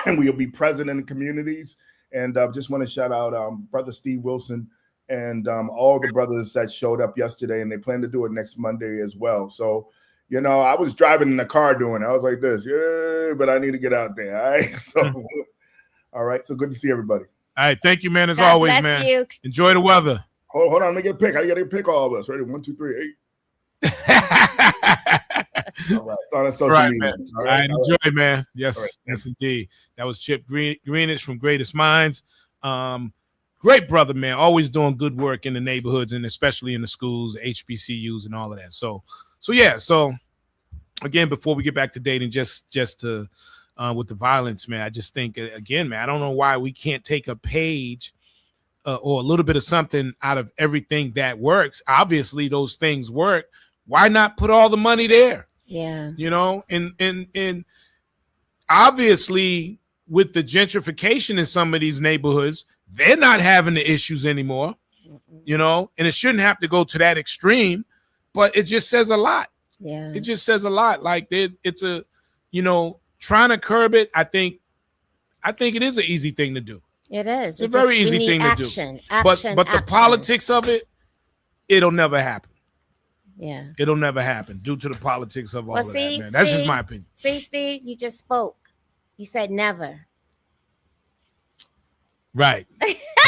and we'll be present in the communities. And just want to shout out Brother Steve Wilson and all the brothers that showed up yesterday, and they plan to do it next Monday as well. So, you know, I was driving in the car doing it. I was like this, but I need to get out there. All right. So, all right. So good to see everybody. All right. Thank you, man. As God always, bless man. You. Enjoy the weather. Hold on. Let me get a pick. I got to pick all of us. Ready? 1, 2, 3, 8. All right. It's on social media. Man. All right. Enjoy, man. Yes. Right. Yes, indeed. That was Chip Greenidge from Greatest Minds. Great brother, man. Always doing good work in the neighborhoods and especially in the schools, HBCUs, and all of that. So yeah. So again, before we get back to dating, just to with the violence, man, I just think again, man, I don't know why we can't take a page or a little bit of something out of everything that works. Obviously, those things work. Why not put all the money there? Yeah. You know, and obviously with the gentrification in some of these neighborhoods, they're not having the issues anymore, you know, and it shouldn't have to go to that extreme, but it just says a lot. Yeah. It just says a lot. Like it's a, you know, trying to curb it. I think it is an easy thing to do. It is. It's a very easy thing to do. But the politics of it, it'll never happen. Yeah. It'll never happen due to the politics of all of that, man. That's Steve, just my opinion. See, Steve, you just spoke. You said never. Right.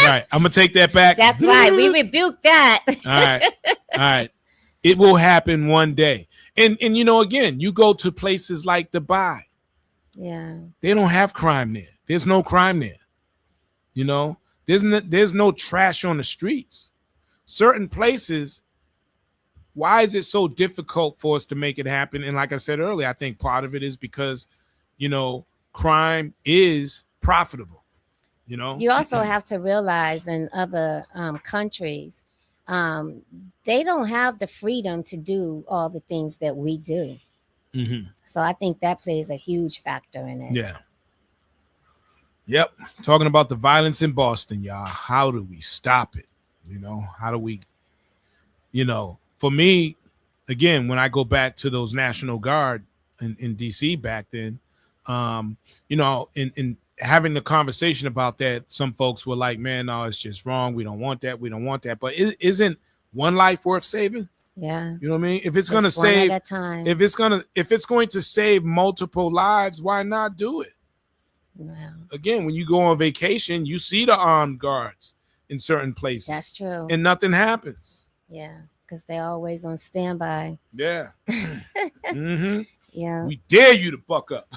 Right. I'm gonna take that back. That's right. We rebuke that. All right. It will happen one day. And you know, again, you go to places like Dubai. Yeah. They don't have crime there. There's no crime there. You know, there's no trash on the streets. Certain places, why is it so difficult for us to make it happen? And like I said earlier, I think part of it is because, you know, crime is profitable. You know, you also have to realize in other countries, they don't have the freedom to do all the things that we do. Mm-hmm. So I think that plays a huge factor in it. Yeah. Yep. Talking about the violence in Boston, y'all. How do we stop it? You know, how do we, for me, again, when I go back to those National Guard in DC back then, in having the conversation about that, some folks were like, man, no, it's just wrong. We don't want that. We don't want that. But isn't one life worth saving? Yeah. You know what I mean? If it's going to save, if it's going to save multiple lives, why not do it? Wow. Again, when you go on vacation, you see the armed guards in certain places. That's true. And nothing happens. Yeah, because they're always on standby. Yeah. Mm-hmm. Yeah. We dare you to buck up.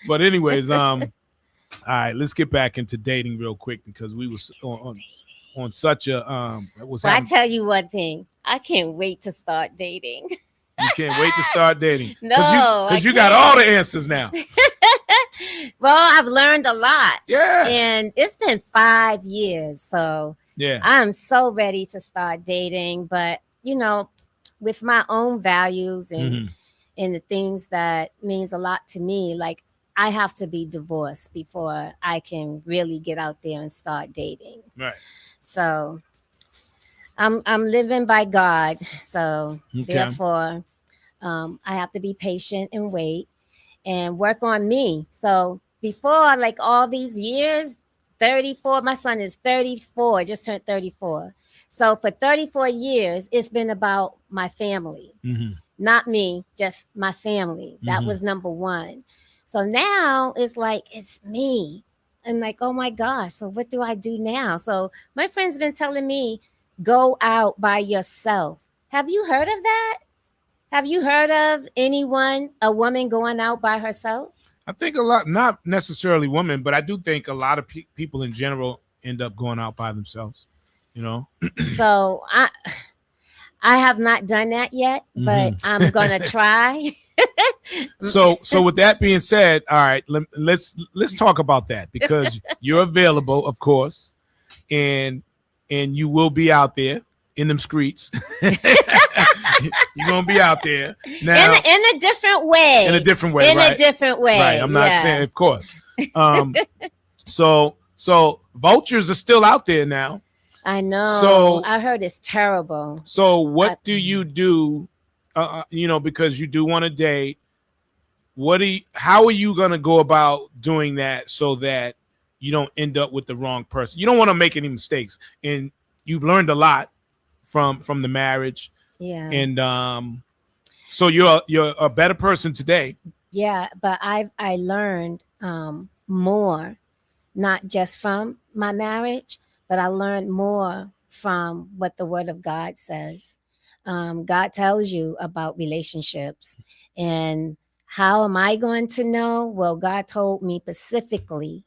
But anyways, all right, let's get back into dating real quick because we was on such a I tell you one thing, I can't wait to start dating. You can't wait to start dating. No, because you got all the answers now. Well, I've learned a lot. Yeah. And it's been 5 years. So yeah, I'm so ready to start dating. But, with my own values and the things that means a lot to me, like I have to be divorced before I can really get out there and start dating. Right. So I'm living by God. So therefore, I have to be patient and wait and work on me. So before, like all these years, 34, my son is 34, just turned 34. So for 34 years, it's been about my family, not me, just my family. That was number one. So now it's like, it's me. And like, oh my gosh, so what do I do now? So my friend's been telling me, go out by yourself. Have you heard of that? Have you heard of a woman going out by herself? I think a lot, not necessarily women, but I do think a lot of people in general end up going out by themselves, So I have not done that yet, but I'm going to try. So with that being said, all right, let's talk about that because you're available, of course, and you will be out there in them streets. You're gonna be out there now in a different way. In a different way. Right. I'm not saying, of course. So vultures are still out there now. I know. So I heard it's terrible. So what do you do? Because you do want to date. How are you gonna go about doing that so that you don't end up with the wrong person? You don't want to make any mistakes, and you've learned a lot from the marriage. Yeah. And so you're a better person today. Yeah, but I learned more, not just from my marriage, but I learned more from what the Word of God says. God tells you about relationships. And how am I going to know? Well, God told me specifically,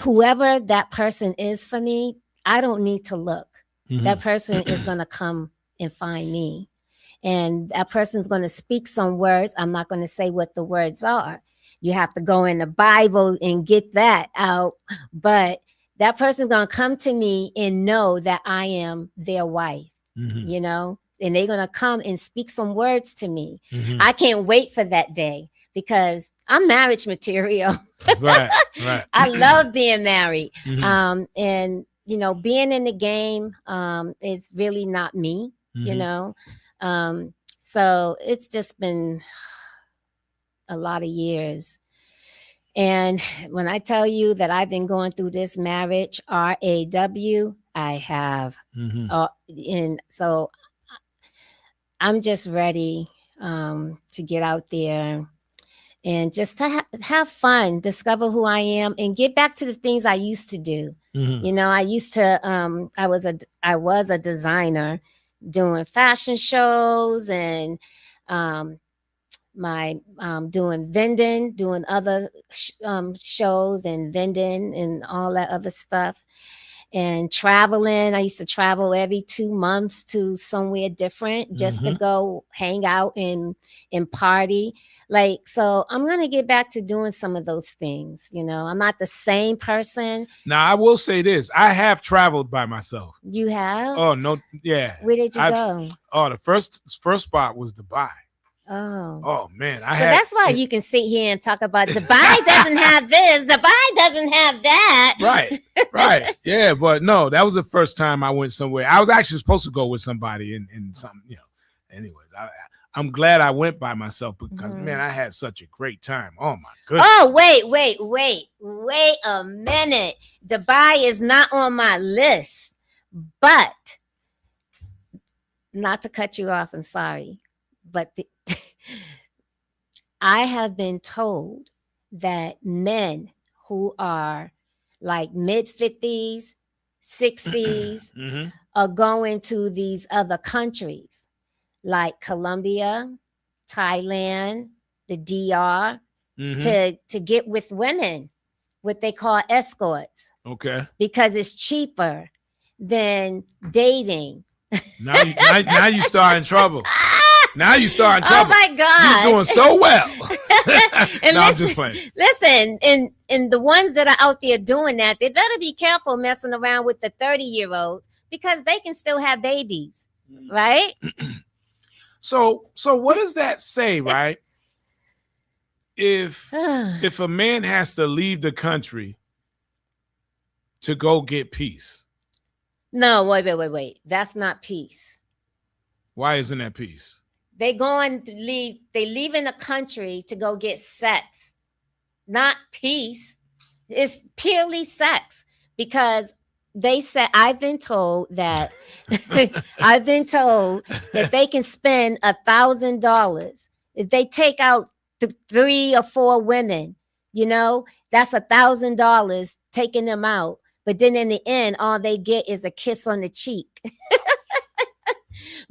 whoever that person is for me, I don't need to look. That person is going to come and find me. And that person is going to speak some words. I'm not going to say what the words are. You have to go in the Bible and get that out. But that person is going to come to me and know that I am their wife, and they're going to come and speak some words to me. I can't wait for that day because I'm marriage material. Right. I love being married. And being in the game is really not me, so it's just been a lot of years. And when I tell you that I've been going through this marriage, RAW, I have. And so I'm just ready to get out there and just to have fun, discover who I am, and get back to the things I used to do. I used to, I was a designer doing fashion shows and doing vending, doing other shows and vending and all that other stuff. And traveling, I used to travel every 2 months to somewhere different just to go hang out and party. So I'm going to get back to doing some of those things. I'm not the same person. Now, I will say this. I have traveled by myself. You have? Oh, no. Yeah. Where did you go? Oh, the first spot was Dubai. Oh man, that's why you can sit here and talk about Dubai doesn't have this, Dubai doesn't have that. Right. Yeah, but no, that was the first time I went somewhere. I was actually supposed to go with somebody and something, Anyways, I'm glad I went by myself because man, I had such a great time. Oh my goodness. Oh, wait a minute. Dubai is not on my list, but not to cut you off, I'm sorry, but I have been told that men who are like mid 50s, 60s are going to these other countries like Colombia, Thailand, the DR to get with women, what they call escorts. Okay. Because it's cheaper than dating. Now you start in trouble. Now you start in trouble. Oh my God. You're doing so well. And I'm just playing. Listen, and the ones that are out there doing that, they better be careful messing around with the 30-year-olds because they can still have babies, right? So what does that say, right? If a man has to leave the country to go get peace. No, wait. That's not peace. Why isn't that peace? They leaving the country to go get sex. Not peace. It's purely sex. Because they said I've been told that they can spend $1,000 if they take out 3 or 4 women, that's $1,000 taking them out. But then in the end, all they get is a kiss on the cheek.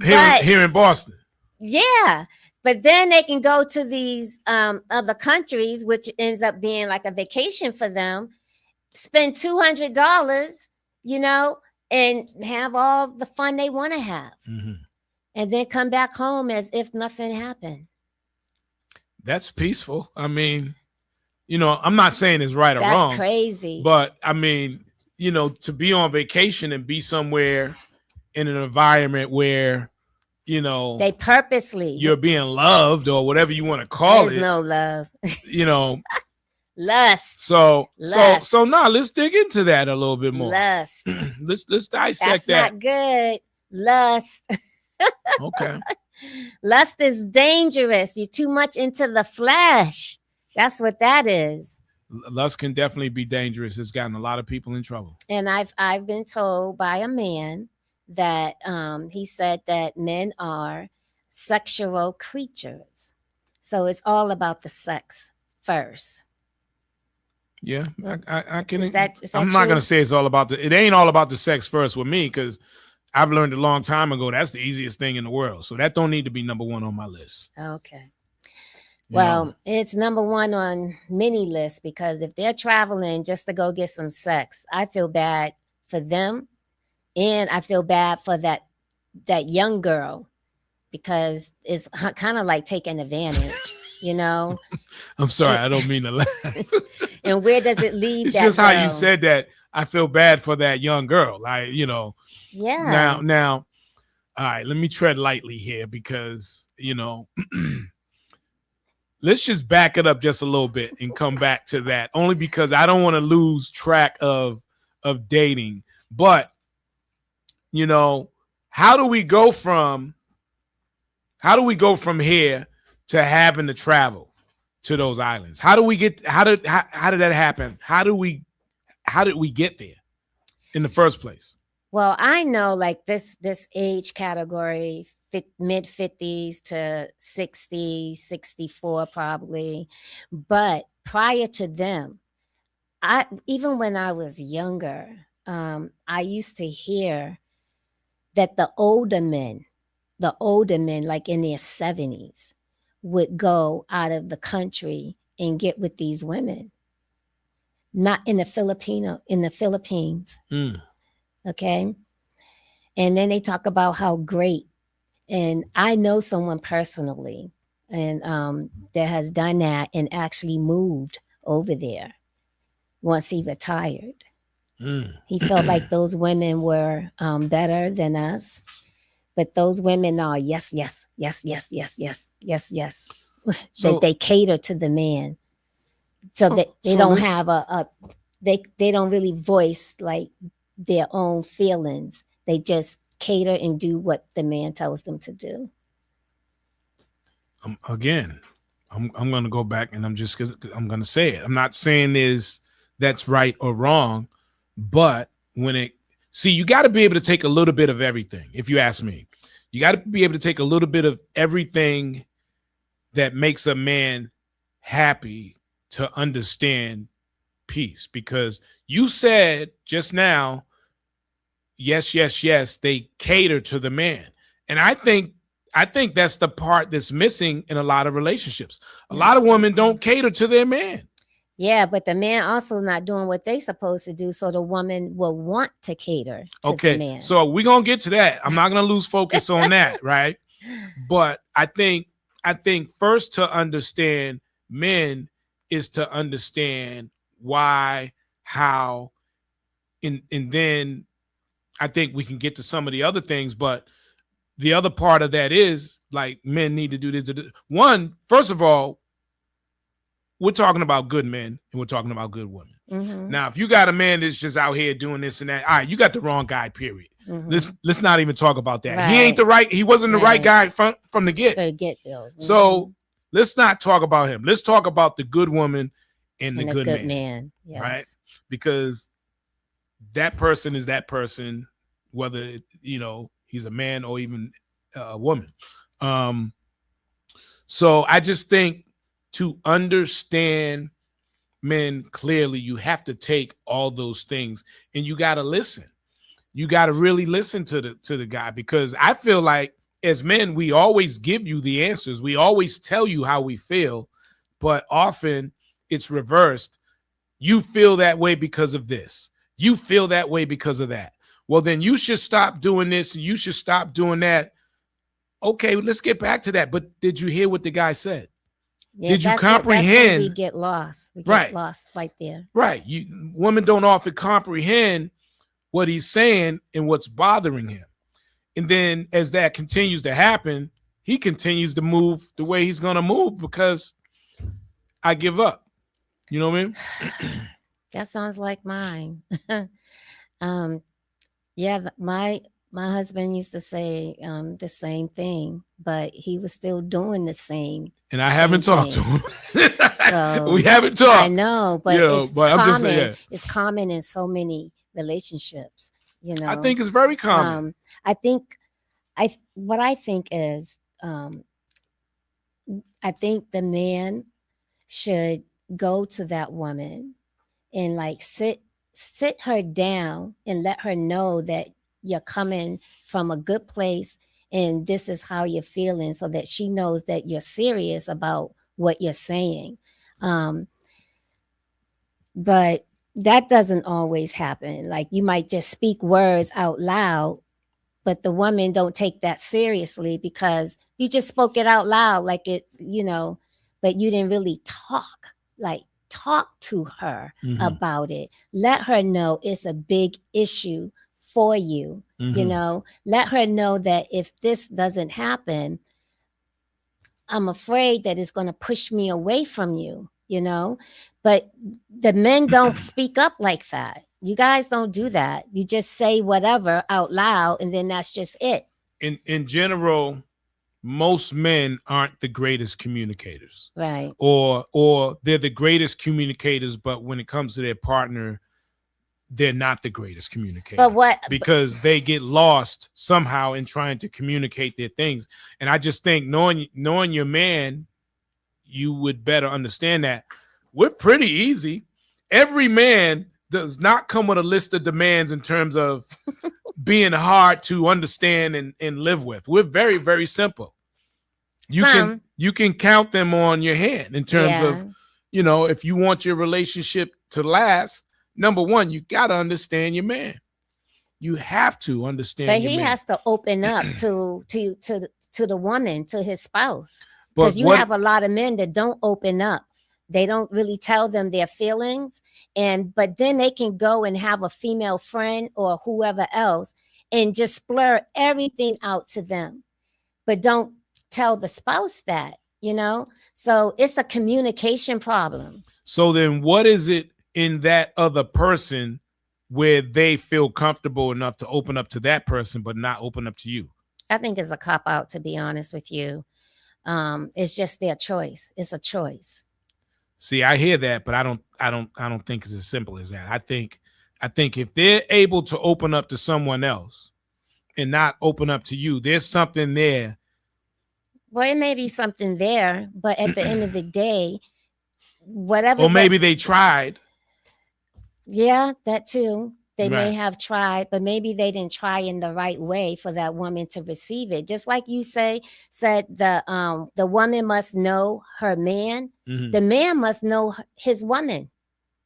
Here in Boston. Yeah. But then they can go to these other countries, which ends up being like a vacation for them, spend $200, and have all the fun they want to have. And then come back home as if nothing happened. That's peaceful. I mean, I'm not saying it's right or wrong. That's crazy. But I mean, to be on vacation and be somewhere in an environment where, they purposely you're being loved or whatever you want to call There's no love. Lust. So now let's dig into that a little bit more. Lust. let's dissect That's that. Not good. Lust. Okay. Lust is dangerous. You're too much into the flesh. That's what that is. Lust can definitely be dangerous. It's gotten a lot of people in trouble. And I've been told by a man that he said that men are sexual creatures. So it's all about the sex first. Yeah, I can. Is that I'm not going to say it's all about it ain't all about the sex first with me because I've learned a long time ago that's the easiest thing in the world. So that don't need to be number 1 on my list. Okay. Well, it's number 1 on many lists because if they're traveling just to go get some sex, I feel bad for them. And I feel bad for that young girl because it's kind of like taking advantage, I'm sorry, I don't mean to laugh. And where does it leave? It's just how you said that. I feel bad for that young girl. Yeah. Now, all right, let me tread lightly here because, let's just back it up just a little bit and come back to that only because I don't want to lose track of dating. But, how do we go from here to having to travel to those islands? How did that happen? How did we get there in the first place? Well, I know like this age category, mid 50s to 60, 64 probably. But prior to them, even when I was younger, I used to hear that the older men like in their 70s would go out of the country and get with these women. Not in the Philippines. Okay. And then they talk about how great, and I know someone personally and that has done that and actually moved over there once he retired. He felt like those women were better than us. But those women are yes, yes, yes, yes, yes, yes, yes, yes. So They cater to the man, so that they don't have they don't really voice like their own feelings. They just cater and do what the man tells them to do. Again, I'm going to go back and I'm going to say it. I'm not saying that's right or wrong, but you got to be able to take a little bit of everything. If you ask me, you got to be able to take a little bit of everything that makes a man happy to understand peace. Because you said just now, yes, yes, yes, they cater to the man. And I think that's the part that's missing in a lot of relationships. A lot of women don't cater to their man. Yeah, but the man also not doing what they supposed to do, so the woman will want to cater to the man. So we're gonna get to that. I'm not gonna lose focus on that, right? But I think first to understand men is to understand why, how, and then I think we can get to some of the other things, but the other part of that is like men need to do this. One, first of all, we're talking about good men and we're talking about good women. Mm-hmm. Now, if you got a man that's just out here doing this and that, all right, you got the wrong guy, period. Mm-hmm. Let's not even talk about that. Right. He wasn't the right guy from the get. Mm-hmm. So let's not talk about him. Let's talk about the good woman and the good man. Yes. Right? Because that person is that person, whether, he's a man or even a woman. So I just think to understand men clearly, you have to take all those things and you got to listen. You got to really listen to the guy, because I feel like as men, we always give you the answers. We always tell you how we feel, but often it's reversed. You feel that way because of this. You feel that way because of that. Well, then you should stop doing this and you should stop doing that. Okay, let's get back to that. But did you hear what the guy said? Yeah, did you comprehend? That's where we get lost. We get lost right there. Right. Women don't often comprehend what he's saying and what's bothering him. And then as that continues to happen, he continues to move the way he's going to move because I give up. You know what I mean? That sounds like mine. Yeah, my husband used to say the same thing, but he was still doing the same. And I haven't talked to him. So we haven't talked. I know, but I'm just saying, it's common in so many relationships. I think it's very common. I think is I think the man should go to that woman and like sit her down and let her know that you're coming from a good place and this is how you're feeling, so that she knows that you're serious about what you're saying. But that doesn't always happen. Like you might just speak words out loud, but the woman don't take that seriously because you just spoke it out loud like it, but you didn't really talk to her about it. Let her know it's a big issue for you. Let her know that if this doesn't happen, I'm afraid that it's going to push me away from you, but the men don't speak up like that. You guys don't do that. You just say whatever out loud and then that's just it. In general, most men aren't the greatest communicators. Right. Or they're the greatest communicators, but when it comes to their partner, they're not the greatest communicator. Because they get lost somehow in trying to communicate their things. And I just think knowing your man, you would better understand that we're pretty easy. Every man does not come with a list of demands in terms of being hard to understand and live with. We're very, very simple. You can count them on your hand in terms of, if you want your relationship to last, number one, you got to understand your man. You have to understand but your he man. has to open up to the woman, to his spouse. Because you have a lot of men that don't open up. They don't really tell them their feelings. But then they can go and have a female friend or whoever else and just blur everything out to them, but don't tell the spouse that, so it's a communication problem. So then what is it in that other person where they feel comfortable enough to open up to that person but not open up to you? I think it's a cop out, to be honest with you. It's just their choice. It's a choice. See, I hear that, but I don't think it's as simple as that. I think if they're able to open up to someone else and not open up to you, there's something there. Well, it may be something there, but at the end of the day, whatever. Or maybe they tried. Yeah, that too. They Right. may have tried, but maybe they didn't try in the right way for that woman to receive it. Just like you said the woman must know her man. Mhm. The man must know his woman.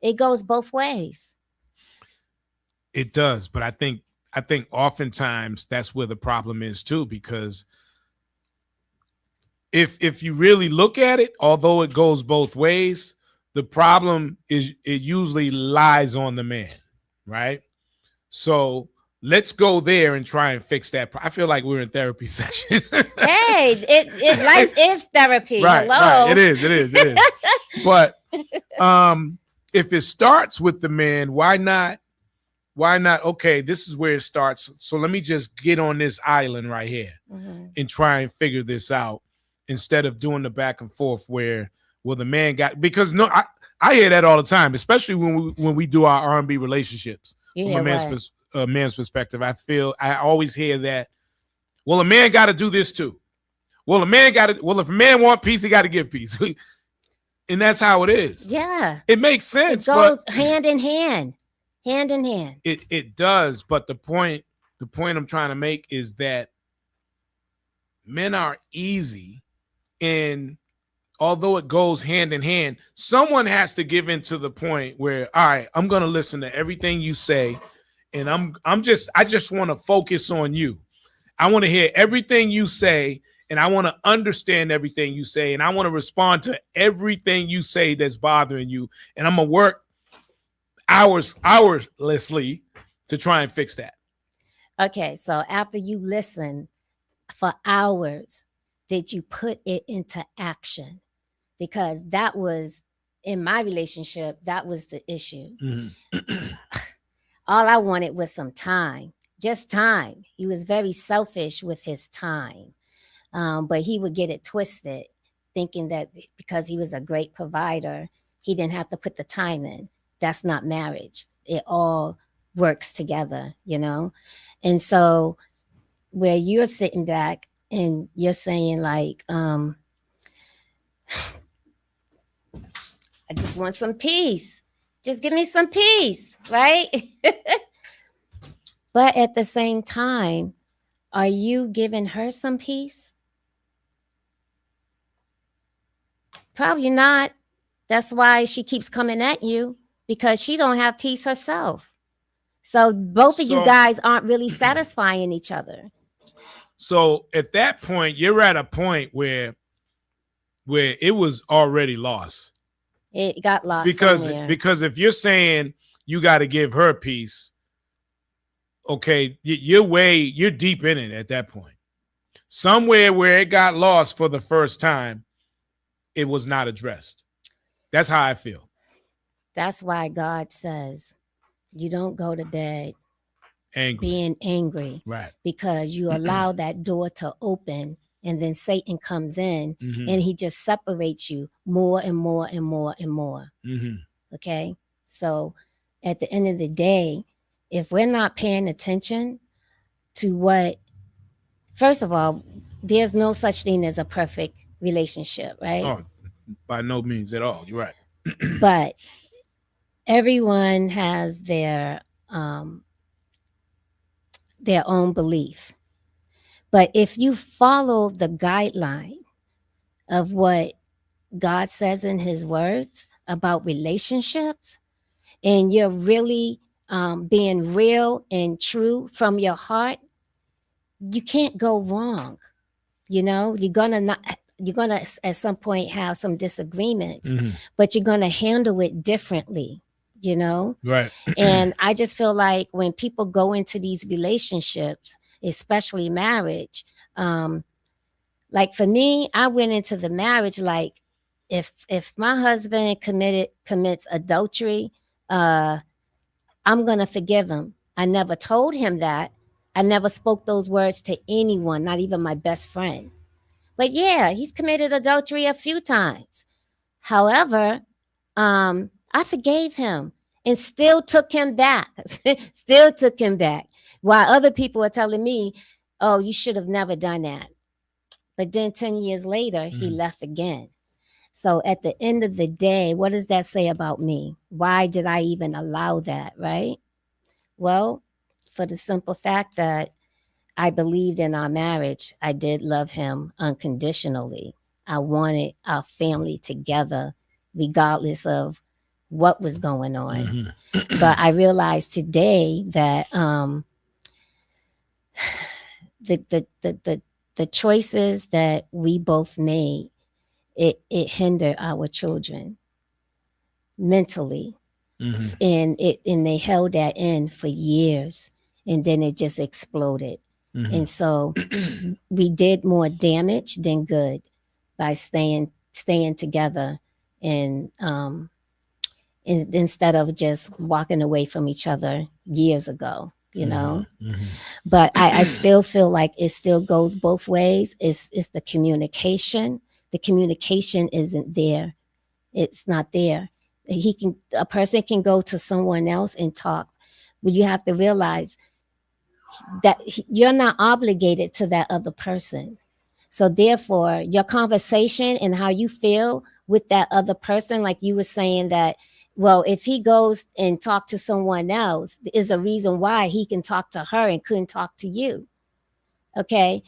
It goes both ways. It does, but I think oftentimes that's where the problem is too, because if you really look at it, although it goes both ways, the problem is it usually lies on the man, right? So let's go there and try and fix that. I feel like we're in therapy session. Hey, life is therapy. Right, Hello. right. It is. But if it starts with the man, why not? Okay, this is where it starts. So let me just get on this island right here and try and figure this out instead of doing the back and forth where, well, the man got, because I hear that all the time, especially when we do our R&B relationships. From a man's perspective, I always hear that, well, a man got to do this too. Well, if a man want peace, he got to give peace. And that's how it is. Yeah. It makes sense. It goes hand in hand. Hand in hand. It does, but the point I'm trying to make is that men are easy, and although it goes hand in hand, someone has to give in to the point where, all right, I'm going to listen to everything you say, and I just want to focus on you. I want to hear everything you say, and I want to understand everything you say, and I want to respond to everything you say that's bothering you, and I'm going to work hourlessly to try and fix that. Okay, so after you listen for hours, did you put it into action? Because that was, in my relationship, that was the issue. Mm-hmm. All I wanted was some time, just time. He was very selfish with his time, but he would get it twisted, thinking that because he was a great provider, he didn't have to put the time in. That's not marriage. It all works together, And so where you're sitting back and you're saying like, I just want some peace. Just give me some peace, right? But at the same time, are you giving her some peace? Probably not. That's why she keeps coming at you, because she don't have peace herself. So both of you guys aren't really satisfying each other. So at that point, you're at a point where it was already lost. It got lost because if you're saying you got to give her peace, okay, you're deep in it at that point. Somewhere where it got lost for the first time, it was not addressed. That's how I feel. That's why God says you don't go to bed being angry, right? Because you allow that door to open, and then Satan comes in and he just separates you more and more and more and more. Okay, so at the end of the day, if we're not paying attention to what, first of all, there's no such thing as a perfect relationship, right? Oh, by no means at all. You're right. But everyone has their own belief. But if you follow the guideline of what God says in his words about relationships, and you're really being real and true from your heart, you can't go wrong. You're gonna at some point have some disagreements, but you're gonna handle it differently. you know? Right. And I just feel like when people go into these relationships, especially marriage, like for me, I went into the marriage like if my husband commits adultery, I'm gonna forgive him. I never told him that. I never spoke those words to anyone, not even my best friend. But yeah, he's committed adultery a few times. However, I forgave him and still took him back. Still took him back. While other people are telling me, oh, you should have never done that. But then 10 years later, he left again. So at the end of the day, what does that say about me? Why did I even allow that, right? Well, for the simple fact that I believed in our marriage. I did love him unconditionally. I wanted our family together, regardless of what was going on. But I realized today that the choices that we both made, it hindered our children mentally. And they held that in for years, and then it just exploded. And so we did more damage than good by staying together, and instead of just walking away from each other years ago, you know. But I still feel like it still goes both ways. It's the communication. The communication isn't there. It's not there. A person can go to someone else and talk, but you have to realize that you're not obligated to that other person. So therefore, your conversation and how you feel with that other person, like you were saying that, well, if he goes and talk to someone else, is a reason why he can talk to her and couldn't talk to you. Okay.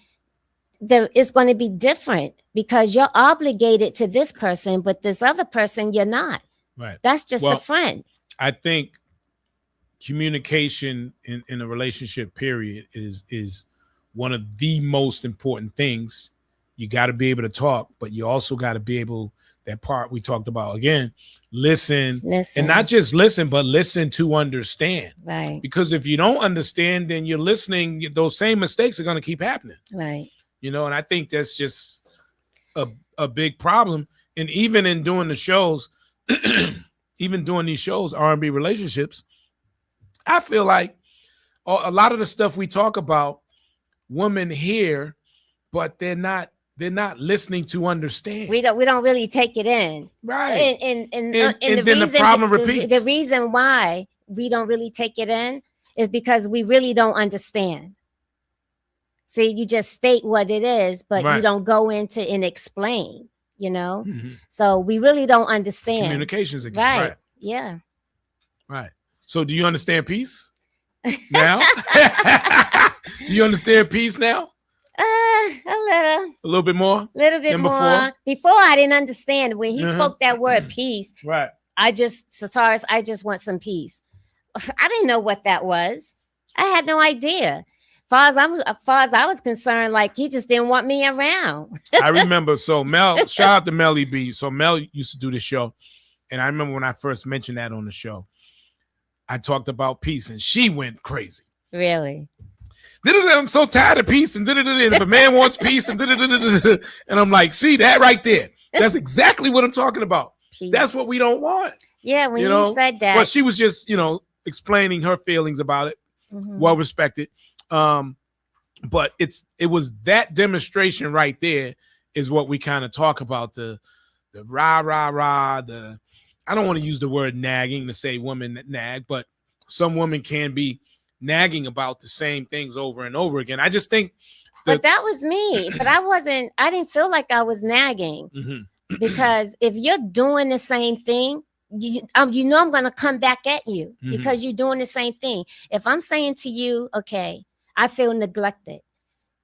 It's going to be different because you're obligated to this person, but this other person, you're not. Right. That's just a friend. I think communication in a relationship period is one of the most important things. You got to be able to talk, but you also got to be able, that part we talked about again, listen, and not just listen, but listen to understand. Right. Because if you don't understand, then you're listening, those same mistakes are going to keep happening. Right. You know, and I think that's just a big problem. And even in doing the shows, even doing these shows, R&B relationships, I feel like a lot of the stuff we talk about, women hear, but they're not listening to understand. We don't really take it in. Right. And then the problem repeats. The reason why we don't really take it in is because we really don't understand. See, you just state what it is, but you don't go into and explain, you know? So we really don't understand. Communications again. Right. Yeah. Right. So do you understand peace now? Do you understand peace now? A little bit more. A little bit more. Before I didn't understand when he spoke that word peace. Right. Sataris, I just want some peace. I didn't know what that was. I had no idea. As far as I was concerned, like he just didn't want me around. I remember. So Mel, shout out to Melly B. So Mel used to do the show, and I remember when I first mentioned that on the show, I talked about peace, and she went crazy. Really? I'm so tired of peace, and if a man wants peace, and I'm like, see that right there? That's exactly what I'm talking about. Peace. That's what we don't want. Yeah, when you said that. But she was just, explaining her feelings about it. Well respected. But it was that demonstration right there is what we kind of talk about, the rah, I don't want to use the word nagging to say women that nag, but some women can be nagging about the same things over and over again. I just think but that was me. But I didn't feel like I was nagging. Because if you're doing the same thing, I'm going to come back at you because you're doing the same thing. If I'm saying to you, okay, I feel neglected.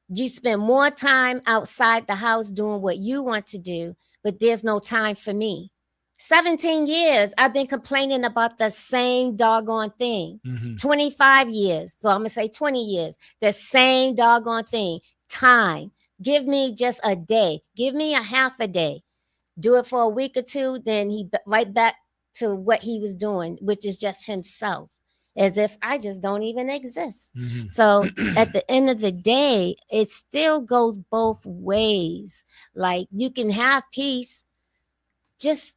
You spend more time outside the house doing what you want to do, but there's no time for me. 17 years, I've been complaining about the same doggone thing. 25 years. So I'm going to say 20 years. The same doggone thing. Time. Give me just a day. Give me a half a day. Do it for a week or two. Then he right back to what he was doing, which is just himself, as if I just don't even exist. Mhm. So at the end of the day, it still goes both ways. Like, you can have peace, just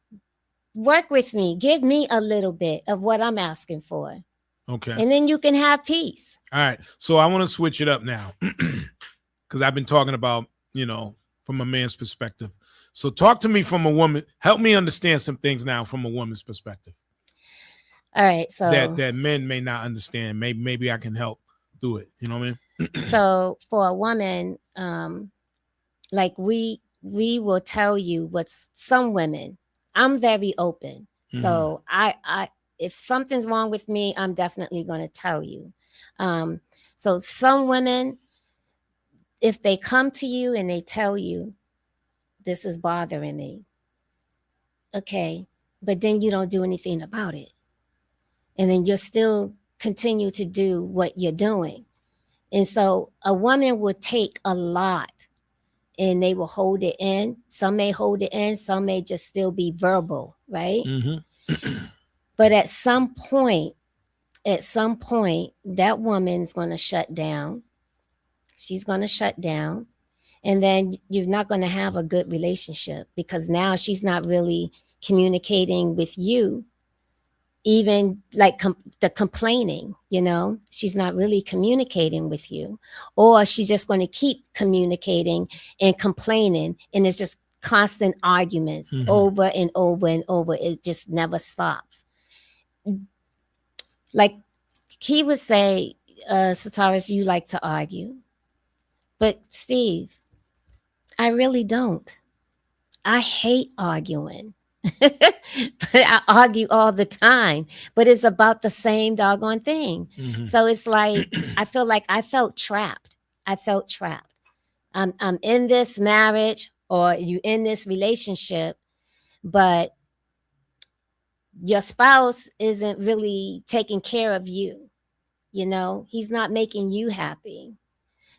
work with me, give me a little bit of what I'm asking for, Okay. and then you can have peace. All right. So I want to switch it up now because I've been talking about, from a man's perspective. So talk to me from a woman. Help me understand some things now from a woman's perspective All right, so that men may not understand. Maybe I can help do it. You know what I mean? so for a woman, like we will tell you what's some women. I'm very open. So I if something's wrong with me, I'm definitely going to tell you. So some women, if they come to you and they tell you, this is bothering me, okay, but then you don't do anything about it, and then you're still continue to do what you're doing. And so a woman would take a lot and they will hold it in. Some may hold it in, some may just still be verbal, right? But at some point, that woman's going to shut down. She's going to shut down. And then you're not going to have a good relationship, because now she's not really communicating with you, even like the complaining, she's not really communicating with you, or she's just going to keep communicating and complaining, and it's just constant arguments over and over and over. It just never stops. Like he would say, Sataris, you like to argue, but Steve, I really don't. I hate arguing. But I argue all the time, but it's about the same doggone thing. So it's like I feel like I felt trapped. I'm in this marriage, or you in this relationship, but your spouse isn't really taking care of you. He's not making you happy.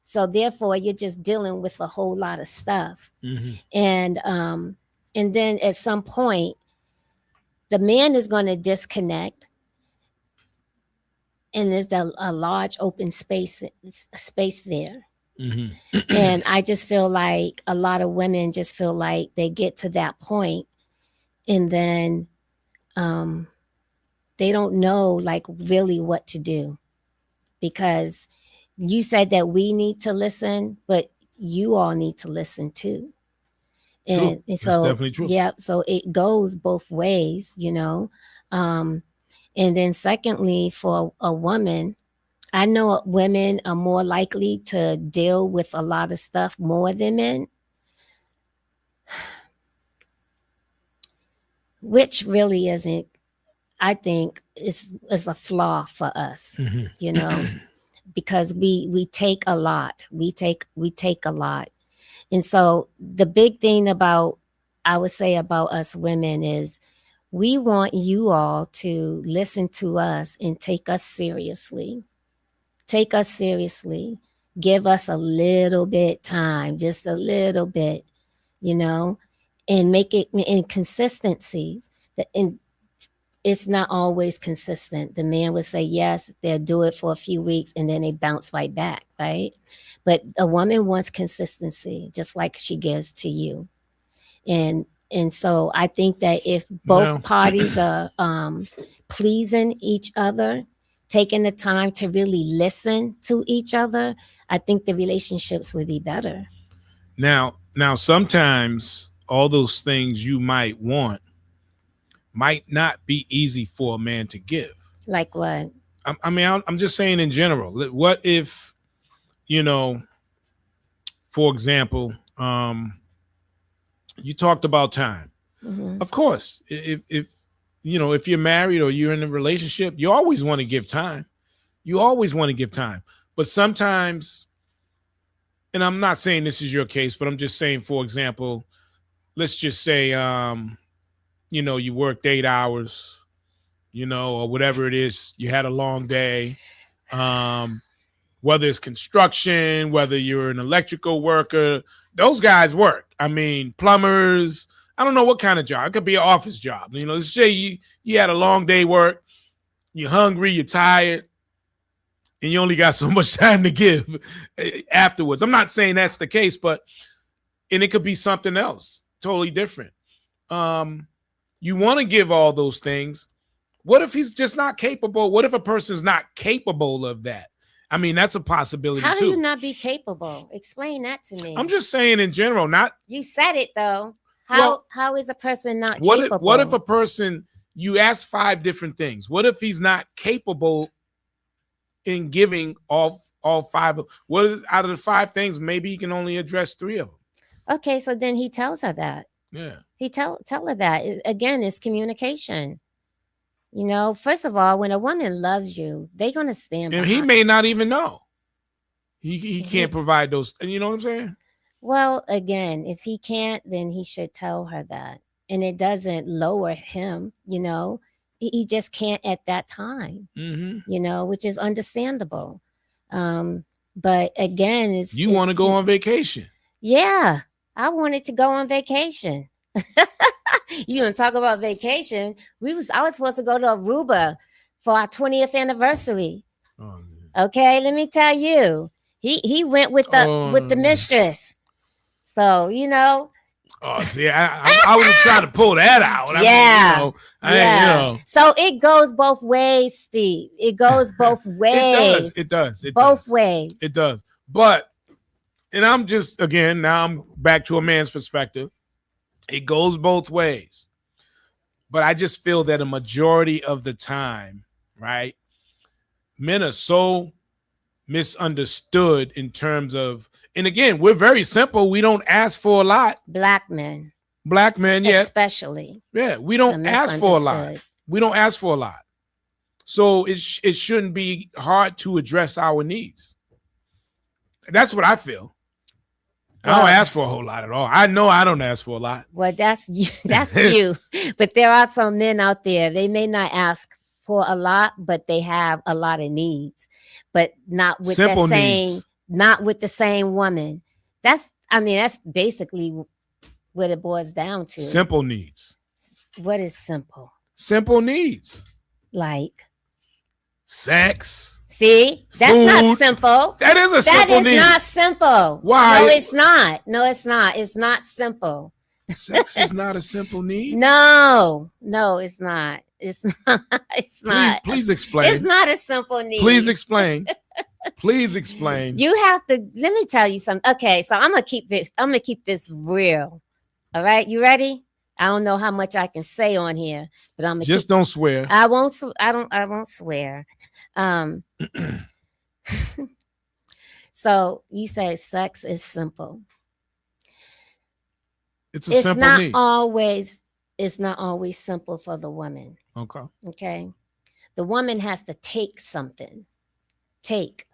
So therefore, you're just dealing with a whole lot of stuff. And then at some point, the man is going to disconnect, and there's a large open space there. And I just feel like a lot of women just feel like they get to that point, and then they don't know like really what to do, because you said that we need to listen, but you all need to listen too. And That's so definitely true. Yeah, so it goes both ways, and then secondly, for a woman, I know women are more likely to deal with a lot of stuff more than men, which really isn't, I think is a flaw for us, because we take a lot. We take a lot. And so the big thing I would say about us women is we want you all to listen to us and take us seriously. Take us seriously. Give us a little bit time, just a little bit, and make it in consistencies. And it's not always consistent. The man would say yes, they'll do it for a few weeks, and then they bounce right back, right? But a woman wants consistency, just like she gives to you. And so I think that if both parties are pleasing each other, taking the time to really listen to each other, I think the relationships would be better. Now, sometimes all those things you might want might not be easy for a man to give. Like what? I'm just saying in general. What if, for example, you talked about time. Of course, if you're married or you're in a relationship, you always want to give time. But sometimes, and I'm not saying this is your case, but I'm just saying, for example, let's just say, you worked 8 hours, or whatever it is. You had a long day. Whether it's construction, whether you're an electrical worker, those guys work. I mean, plumbers. I don't know what kind of job. It could be an office job. You know, let's say you had a long day work, you're hungry, you're tired, and you only got so much time to give afterwards. I'm not saying that's the case, and it could be something else, totally different. You want to give all those things. What if he's just not capable? What if a person's not capable of that? I mean, that's a possibility. How do you not be capable? Explain that to me. I'm just saying in general, not. You said it though. How is a person not capable? What if a person, you ask 5 different things? What if he's not capable in giving all 5? What is, out of the 5 things, maybe he can only address 3 of them. Okay, so then he tells her that. Yeah. He tell her that. Again, it's communication. You know, first of all, when a woman loves you, they're gonna stand. And he may not even know. He can't provide those. You know what I'm saying? Well, again, if he can't, then he should tell her that. And it doesn't lower him, you know. He just can't at that time, you know, which is understandable. But again, you want to go on vacation. Yeah, I wanted to go on vacation. You want to talk about vacation? I was supposed to go to Aruba for our 20th anniversary. Oh, okay, let me tell you. He went with the mistress. So, you know. Oh, see, I was trying to pull that out. Yeah. You know, So it goes both ways, Steve. It goes both ways. It does. Both ways. It does. But, and I'm just, again, now I'm back to a man's perspective. It goes both ways. But I just feel that a majority of the time, right, men are so misunderstood in terms of, and again, we're very simple. We don't ask for a lot. Black men, yeah. Especially. Yeah, we don't ask for a lot. We don't ask for a lot. So it shouldn't be hard to address our needs. That's what I feel. I don't ask for a whole lot at all. I know I don't ask for a lot. Well, that's you. That's you. But there are some men out there. They may not ask for a lot, but they have a lot of needs. But not with simple needs. Not with the same woman. That's basically what it boils down to. Simple needs. What is simple? Simple needs. Like sex. See, that's food. Not simple. That is a simple need. That is not simple. Why? No, it's not. No, it's not. It's not simple. Sex is not a simple need. No, it's not. It's not. It's not. Please explain. It's not a simple need. Please explain. Please explain. You have to. Let me tell you something. Okay, so I'm gonna keep this real. All right, you ready? I don't know how much I can say on here, but I'm gonna don't swear. I won't. I won't swear. So you say sex is simple. It's simple need. It's not always simple for the woman. Okay. The woman has to take something. Take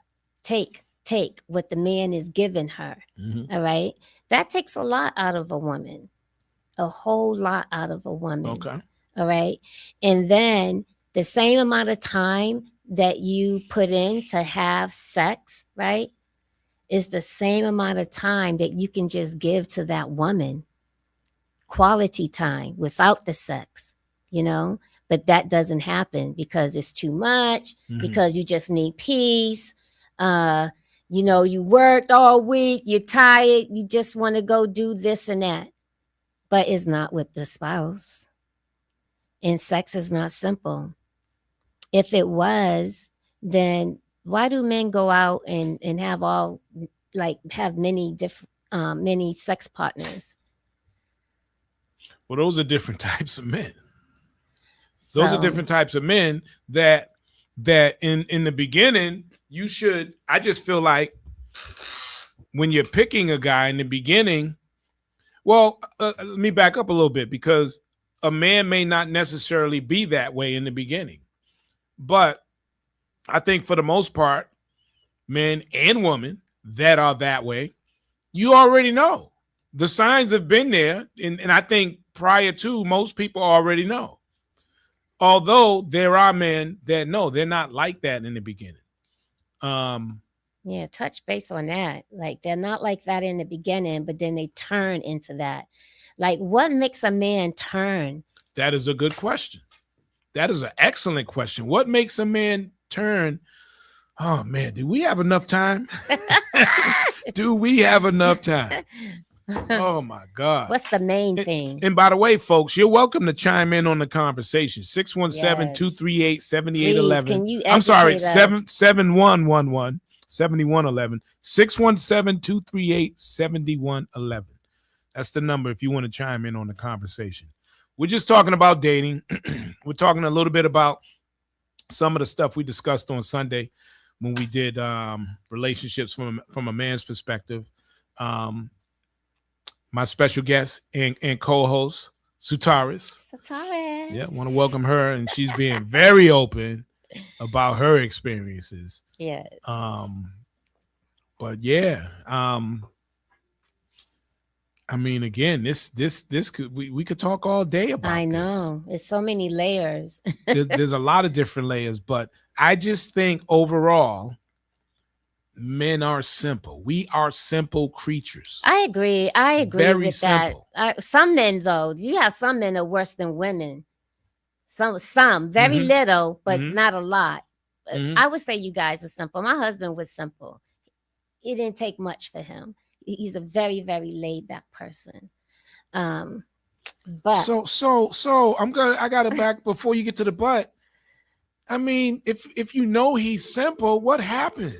what the man is giving her. Mm-hmm. All right. That takes a lot out of a woman. A whole lot out of a woman. Okay. All right. And then the same amount of time that you put in to have sex, right, is the same amount of time that you can just give to that woman. Quality time without the sex, you know, but that doesn't happen because it's too much, because you just need peace. You know, you worked all week, you're tired, you just want to go do this and that, but it's not with the spouse. And sex is not simple. If it was, then why do men go out and have many different many sex partners? Well, those are different types of men. Those are different types of men that in the beginning you should. I just feel like when you're picking a guy in the beginning, well, let me back up a little bit, because a man may not necessarily be that way in the beginning. But I think for the most part, men and women that are that way, you already know. The signs have been there. And I think prior to, most people already know. Although there are men that know they're not like that in the beginning. Yeah, touch base on that. Like, they're not like that in the beginning, but then they turn into that. Like, what makes a man turn? That is a good question. That is an excellent question. What makes a man turn? Oh man, do we have enough time? Do we have enough time? Oh my God. What's the main thing? And by the way, folks, you're welcome to chime in on the conversation. 617-238-7811. I'm sorry, 7111. 7111. 617-238-7111. That's the number if you want to chime in on the conversation. We're just talking about dating. We're talking a little bit about some of the stuff we discussed on Sunday when we did relationships from a man's perspective. My special guest and co-host, Sutaris. Yeah, I want to welcome her, and she's being very open about her experiences. Yes. But yeah, I mean, again, this could we could talk all day about. I know it's so many layers. There's a lot of different layers, but I just think overall, men are simple. We are simple creatures. I agree. Very with simple. that. Some men, though, you have some men that are worse than women. Some very little, but not a lot. I would say you guys are simple. My husband was simple. It didn't take much for him. He's a very, very laid back person. But so I got it back before you get to the but. I mean, if you know he's simple, what happened?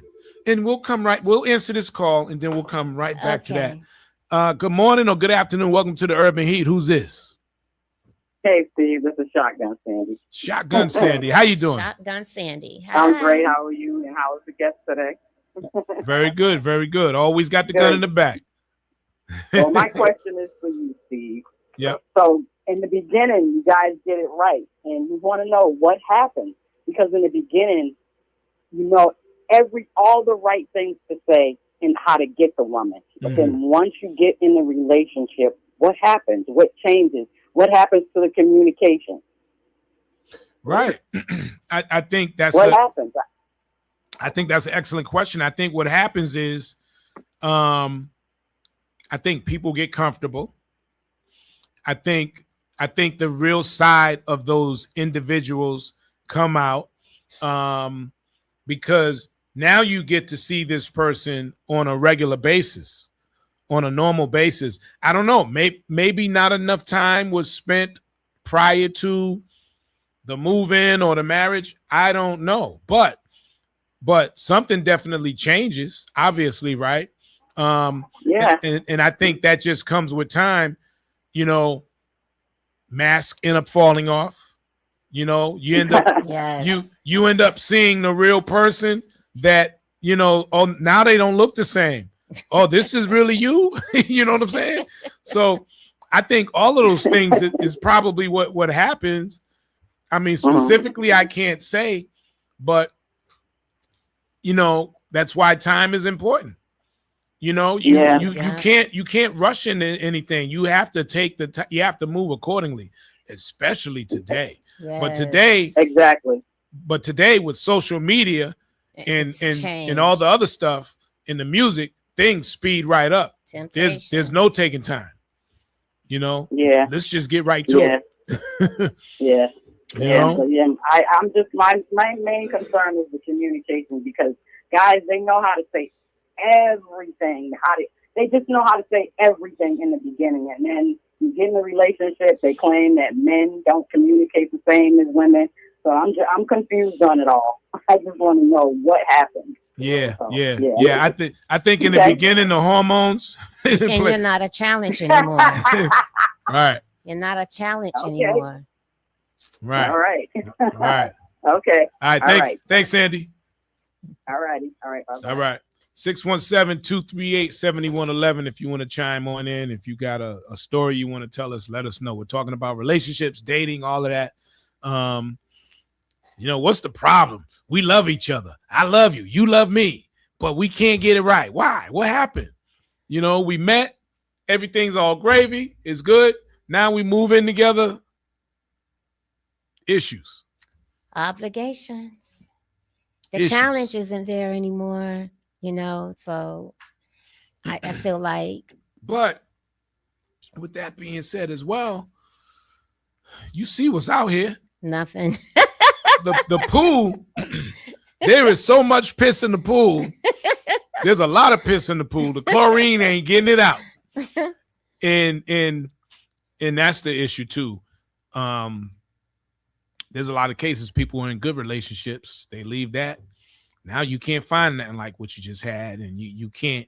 And we'll answer this call and then we'll come right back to that. Good morning or good afternoon. Welcome to the Urban Heat. Who's this? Hey, Steve. This is Shotgun Sandy. Shotgun Sandy. How you doing? Shotgun Sandy. Hi. I'm great. How are you? And how was the guest today? Very good. Very good. Always got the gun in the back. Well, my question is for you, Steve. Yep. So in the beginning, you guys get it right. And you want to know what happened. Because in the beginning, you know all the right things to say and how to get the woman. But then once you get in the relationship, what happens? What changes? What happens to the communication? Right. I think that's what happens. I think that's an excellent question. I think what happens is, I think people get comfortable. I think the real side of those individuals come out, because now you get to see this person on a regular basis, on a normal basis. I don't know. Maybe not enough time was spent prior to the move-in or the marriage. I don't know, but something definitely changes, obviously, right? Yeah. And I think that just comes with time. You know, masks end up falling off. You know, you end up you end up seeing the real person that, you know, oh, now they don't look the same. Oh, this is really you. You know what I'm saying? So I think all of those things is probably what happens. I mean, specifically, I can't say, but you know, that's why time is important. You know, you can't rush into anything. You have to take the time. You have to move accordingly, especially today. Yes. But today with social media and all the other stuff in the music, things speed right up. There's no taking time. You know. Yeah. Let's just get right to it. Yeah. You know? So, I'm just my main concern is the communication, because guys, they know how to say everything. They just know how to say everything in the beginning, and then you get in a relationship, they claim that men don't communicate the same as women. So I'm confused on it all. I just want to know what happened. Yeah. I think in the beginning, the hormones. And you're not a challenge anymore. Right. You're not a challenge anymore. Right. All right. Right. Okay. All right. Thanks, Sandy. All righty. All right. Bye-bye. All right. 617-238-7111. If you want to chime on in, if you got a story you want to tell us, let us know. We're talking about relationships, dating, all of that. You know, what's the problem? We love each other. I love you. You love me. But we can't get it right. Why? What happened? You know, we met. Everything's all gravy. It's good. Now we move in together. Issues. Obligations. The challenge isn't there anymore. You know, so I feel like. But with that being said as well, you see what's out here. Nothing. The pool, there is so much piss in the pool. There's a lot of piss in the pool. The chlorine ain't getting it out. And that's the issue too. There's a lot of cases people are in good relationships. They leave that. Now you can't find nothing like what you just had. And you can't,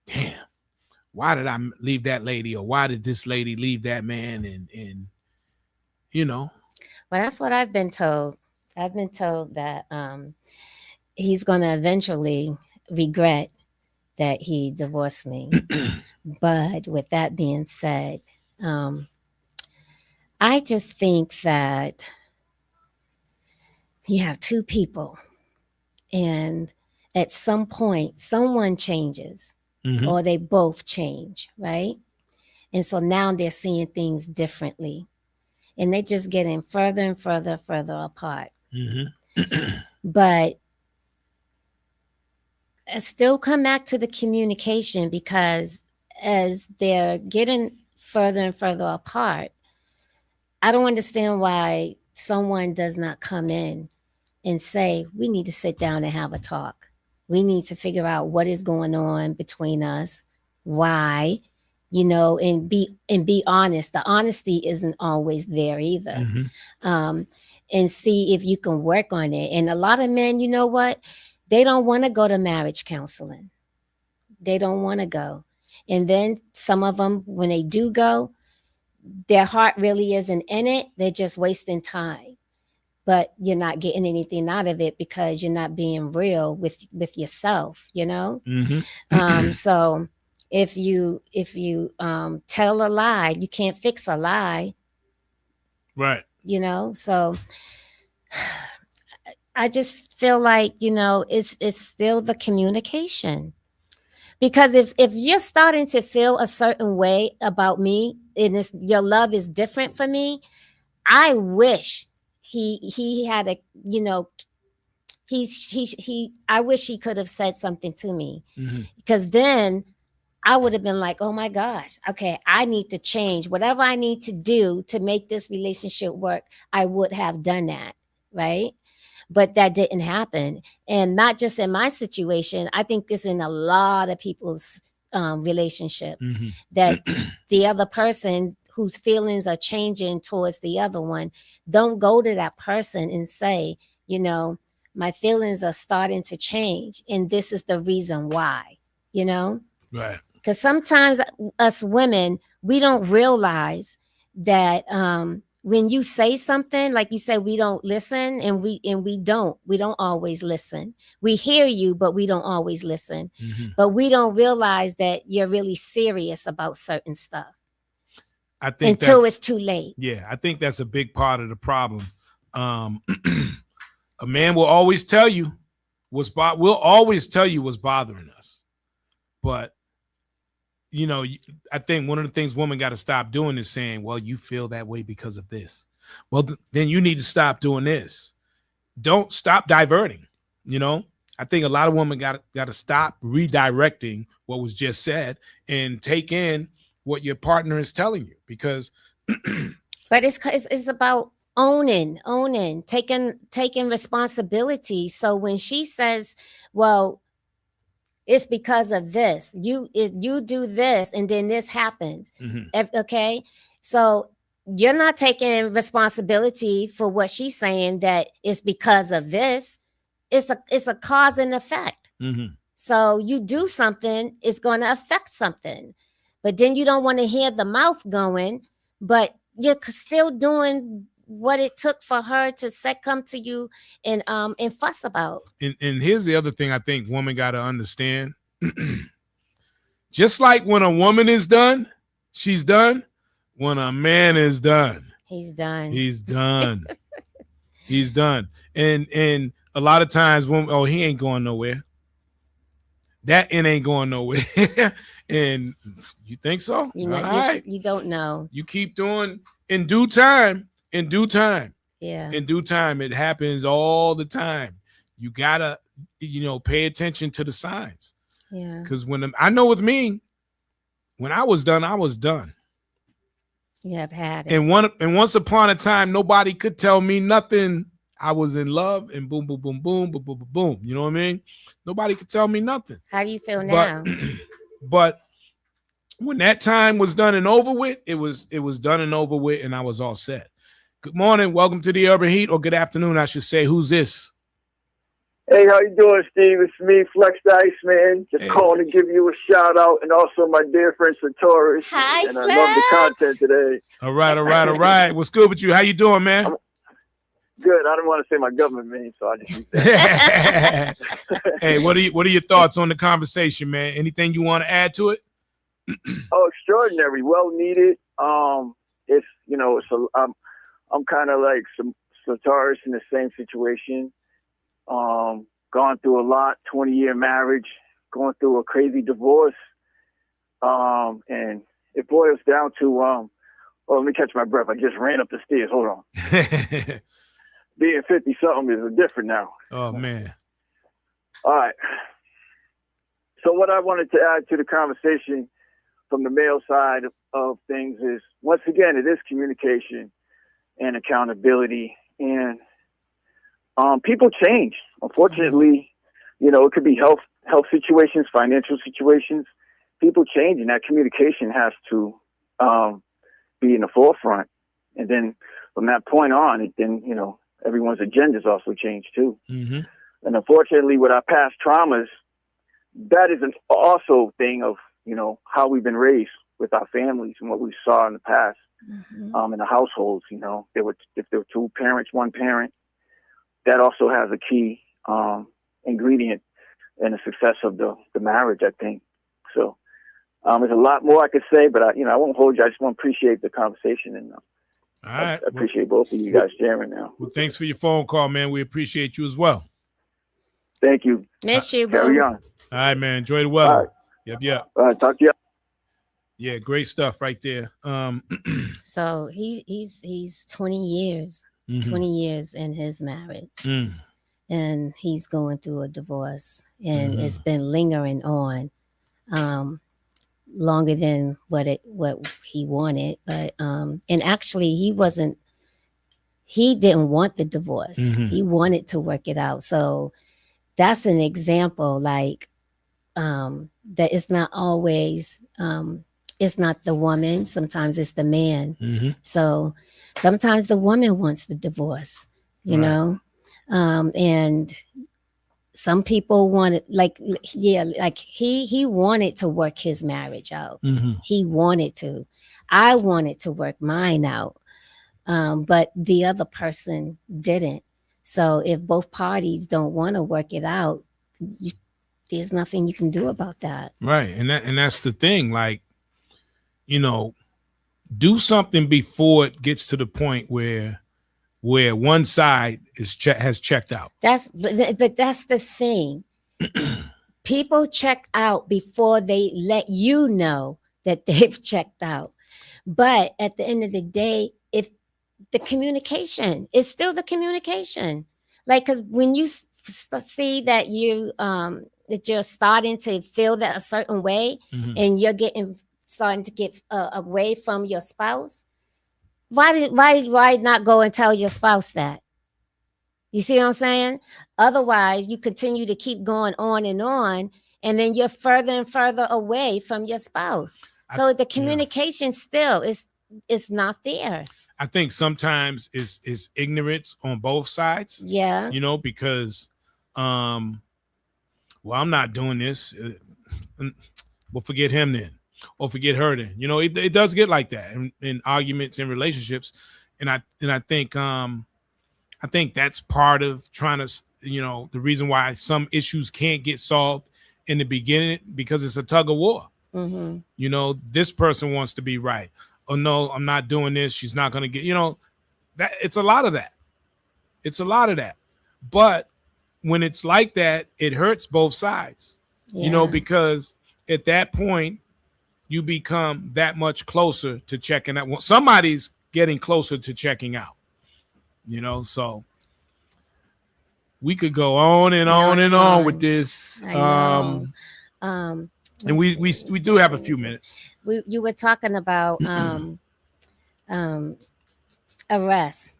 damn, why did I leave that lady? Or why did this lady leave that man? And you know. Well, that's what I've been told. I've been told that he's going to eventually regret that he divorced me. But with that being said, I just think that you have two people, and at some point, someone changes, or they both change, right? And so now they're seeing things differently, and they're just getting further and further apart. But I still come back to the communication, because as they're getting further and further apart, I don't understand why someone does not come in and say, we need to sit down and have a talk. We need to figure out what is going on between us, why, and be honest. The honesty isn't always there either. And see if you can work on it. And a lot of men, you know what? They don't want to go to marriage counseling. They don't want to go. And then some of them, when they do go, their heart really isn't in it. They're just wasting time. But you're not getting anything out of it because you're not being real with yourself, So if you tell a lie, you can't fix a lie. Right. So I just feel like, it's still the communication. Because if you're starting to feel a certain way about me, and your love is different for me, I wish he had a, I wish he could have said something to me, because then I would have been like, oh my gosh, okay, I need to change. Whatever I need to do to make this relationship work, I would have done that, right? But that didn't happen. And not just in my situation, I think this in a lot of people's relationship, that the other person whose feelings are changing towards the other one, don't go to that person and say, my feelings are starting to change, and this is the reason why, Right. Because sometimes us women, we don't realize that when you say something, like you said, we don't listen, and we don't always listen. We hear you, but we don't always listen. But we don't realize that you're really serious about certain stuff. I think until it's too late. Yeah, I think that's a big part of the problem. A man will always tell you what's bothering us, but I think one of the things women got to stop doing is saying, well, you feel that way because of this. Well, then you need to stop doing this. Don't stop diverting. I think a lot of women got to stop redirecting what was just said and take in what your partner is telling you, because. But it's about owning, taking responsibility. So when she says, well, it's because of this. You do this, and then this happens. Okay, so you're not taking responsibility for what she's saying, that it's because of this. It's a cause and effect. So you do something, it's going to affect something, but then you don't want to hear the mouth going, but you're still doing what it took for her to come to you and fuss about. And here's the other thing I think women got to understand. Just like when a woman is done, she's done. When a man is done, he's done. He's done. He's done. And a lot of times, he ain't going nowhere. That ain't going nowhere. And you think so? You don't know. You keep doing in due time. Yeah. In due time, it happens all the time. You gotta, pay attention to the signs. Yeah. Because I know with me, when I was done, I was done. You have had it. And once upon a time, nobody could tell me nothing. I was in love, and boom, boom, boom, boom, boom, boom, boom, boom. You know what I mean? Nobody could tell me nothing. How do you feel now? But when that time was done and over with, it was done and over with, and I was all set. Good morning, welcome to the Urban Heat, or good afternoon, I should say. Who's this? Hey, how you doing, Steve? It's me, Flex the Iceman. Just calling to give you a shout out, and also my dear friend Sartorius. Hi, and Flex. I love the content today. All right. What's good with you? How you doing, man? Good. I don't want to say my government name, so I just use that. Hey, what are your thoughts on the conversation, man? Anything you want to add to it? Oh, extraordinary, well needed. It's I'm kind of like some Sartorius in the same situation. Gone through a lot, 20-year marriage, going through a crazy divorce. And it boils down to, let me catch my breath. I just ran up the stairs. Hold on. Being 50-something is different now. Oh, man. All right. So what I wanted to add to the conversation from the male side of things is, once again, it is communication and accountability. And people change. Unfortunately, it could be health situations, financial situations. People change, and that communication has to be in the forefront. And then from that point on, everyone's agendas also change too. Mm-hmm. And unfortunately, with our past traumas, that is an also thing of how we've been raised with our families and what we saw in the past. Mm-hmm. In the households. If there were two parents, one parent, that also has a key ingredient in the success of the marriage, I think. So there's a lot more I could say, but I won't hold you. I just want to appreciate the conversation, and all right. I appreciate both of you guys sharing now. Well, thanks for your phone call, man. We appreciate you as well. Thank you. Miss you, boo. Carry on. All right, man. Enjoy the weather. All right. Yep. All right, talk to you. Yeah, great stuff right there. So he's 20 years, Mhm. 20 years in his marriage, Mm. and he's going through a divorce, and Mhm. it's been lingering on longer than what he wanted. But and actually he didn't want the divorce. Mhm. He wanted to work it out. So that's an example, like that it's not always it's not the woman, sometimes it's the man. Mm-hmm. So sometimes the woman wants the divorce, you Right. know, and some people want it, like he wanted to work his marriage out. Mm-hmm. He wanted to. I wanted to work mine out, but the other person didn't. So if both parties don't want to work it out, there's nothing you can do about that. Right. And that's the thing. Like, do something before it gets to the point where one side has checked out. But that's the thing. People check out before they let you know that they've checked out. But at the end of the day, if the communication is still the communication, like, because when you see that that you're starting to feel that a certain way, Mhm. and you're starting to get away from your spouse, why not go and tell your spouse that? You see what I'm saying? Otherwise, you continue to keep going on, and then you're further and further away from your spouse. So the communication still is not there. I think sometimes it's ignorance on both sides. Yeah. Because I'm not doing this. Well, forget him then, or forget her then. It does get like that in arguments and relationships, and I think that's part of trying to, the reason why some issues can't get solved in the beginning, because it's a tug of war. Mm-hmm. This person wants to be right. Oh no, I'm not doing this. She's not going to get, that it's a lot of that. It's a lot of that. But when it's like that, it hurts both sides, because at that point you become that much closer to checking out. Well, somebody's getting closer to checking out, so we could go on and on and on with this. I know. And we do have a few minutes. You were talking about arrest,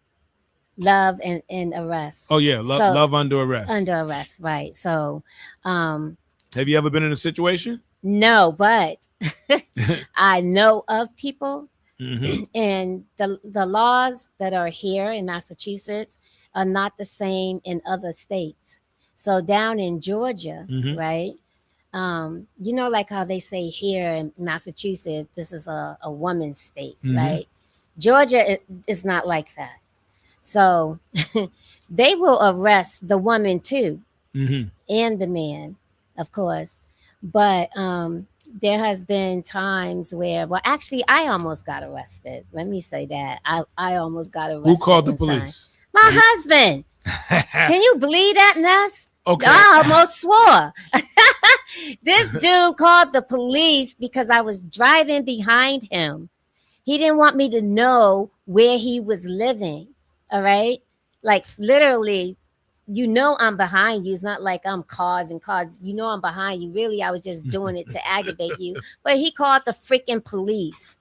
love and arrest. Oh yeah, So love under arrest. under arrest, right? So, have you ever been in a situation? No, but I know of people, Mm-hmm. and the laws that are here in Massachusetts are not the same in other states. So down in Georgia, Mm-hmm. right? Like how they say here in Massachusetts, this is a woman's state, Mm-hmm. right? Georgia is not like that. So they will arrest the woman too, Mm-hmm. and the man, of course. But there has been times where, well, actually, I almost got arrested. Let me say that I almost got arrested. Who called the one time. police? My husband. Can you believe that mess? Okay. I almost swore. This dude called the police because I was driving behind him. He didn't want me to know where he was living. All right. Like literally, I'm behind you. It's not like I'm cars and cars. I'm behind you. Really, I was just doing it to aggravate you. But he called the freaking police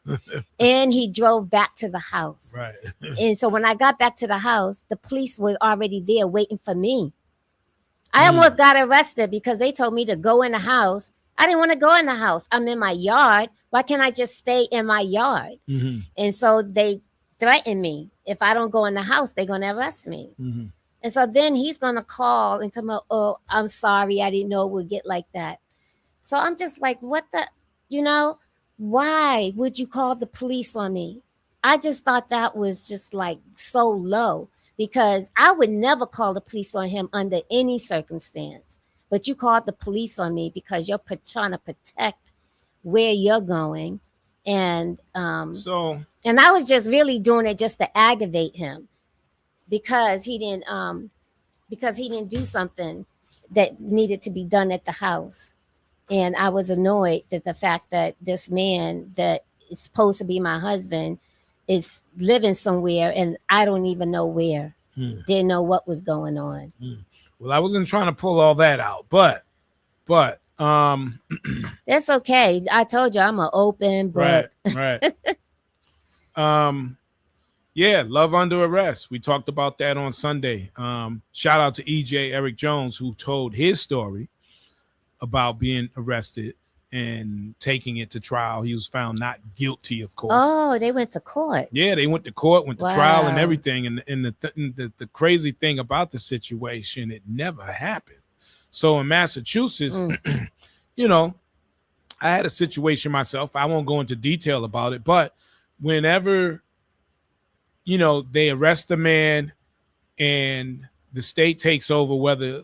and he drove back to the house. Right. And so when I got back to the house, the police were already there waiting for me. I almost got arrested because they told me to go in the house. I didn't want to go in the house. I'm in my yard. Why can't I just stay in my yard? Mm-hmm. And so they threatened me. If I don't go in the house, they're going to arrest me. Mm-hmm. And so then he's going to call and tell me, oh, I'm sorry. I didn't know it would get like that. So I'm just like, what the, why would you call the police on me? I just thought that was just like so low, because I would never call the police on him under any circumstance. But you called the police on me because you're trying to protect where you're going. And and I was just really doing it just to aggravate him because he didn't do something that needed to be done at the house. And I was annoyed that the fact that this man that is supposed to be my husband is living somewhere and I don't even know where. Didn't know what was going on. Well, I wasn't trying to pull all that out, but that's okay. I told you I'm an open book. Right. Yeah, love under arrest. We talked about that on Sunday. Shout out to EJ Eric Jones, who told his story about being arrested and taking it to trial. He was found not guilty, of course. Oh, they went to court. Yeah, they went to court, went to trial and everything. And the crazy thing about the situation, it never happened. So in Massachusetts, I had a situation myself. I won't go into detail about it, but whenever, they arrest the man and the state takes over, whether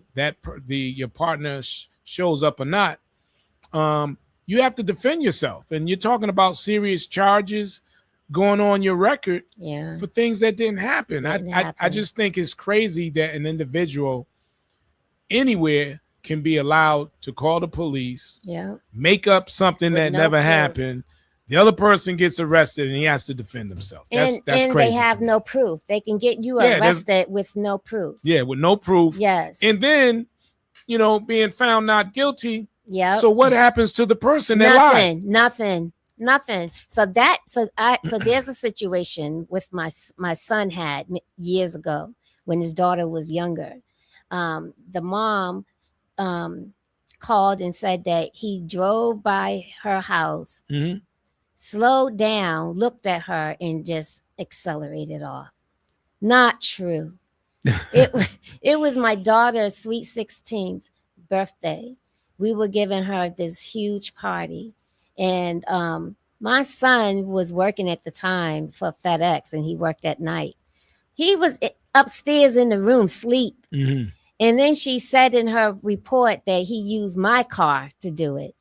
your partner shows up or not, you have to defend yourself. And you're talking about serious charges going on your record for things that didn't happen. I just think it's crazy that an individual anywhere can be allowed to call the police, make up something that never happened. The other person gets arrested and he has to defend himself. That's crazy. They have no proof. They can get you arrested with no proof. Yeah, with no proof. Yes. And then, being found not guilty. Yeah. So what happens to the person that lied? Nothing. So there's a situation with my son had years ago when his daughter was younger. The mom called and said that he drove by her house, slowed down, looked at her, and just accelerated off. Not true. It was my daughter's sweet 16th birthday. We were giving her this huge party. And my son was working at the time for FedEx, and he worked at night. He was upstairs in the room, sleep. And then she said in her report that he used my car to do it.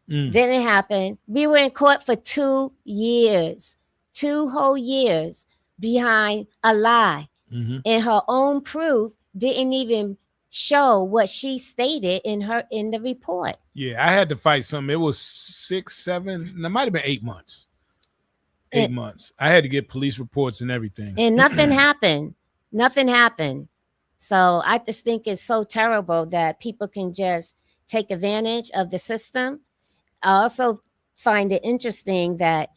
Then it happened. We were in court for 2 years, 2 whole years behind a lie. And her own proof didn't even show what she stated in the report. Yeah, I had to fight something. It was 6, 7, it might have been 8 months. 8 months. I had to get police reports and everything. And nothing happened. Nothing happened. So I just think it's so terrible that people can just take advantage of the system. I also find it interesting that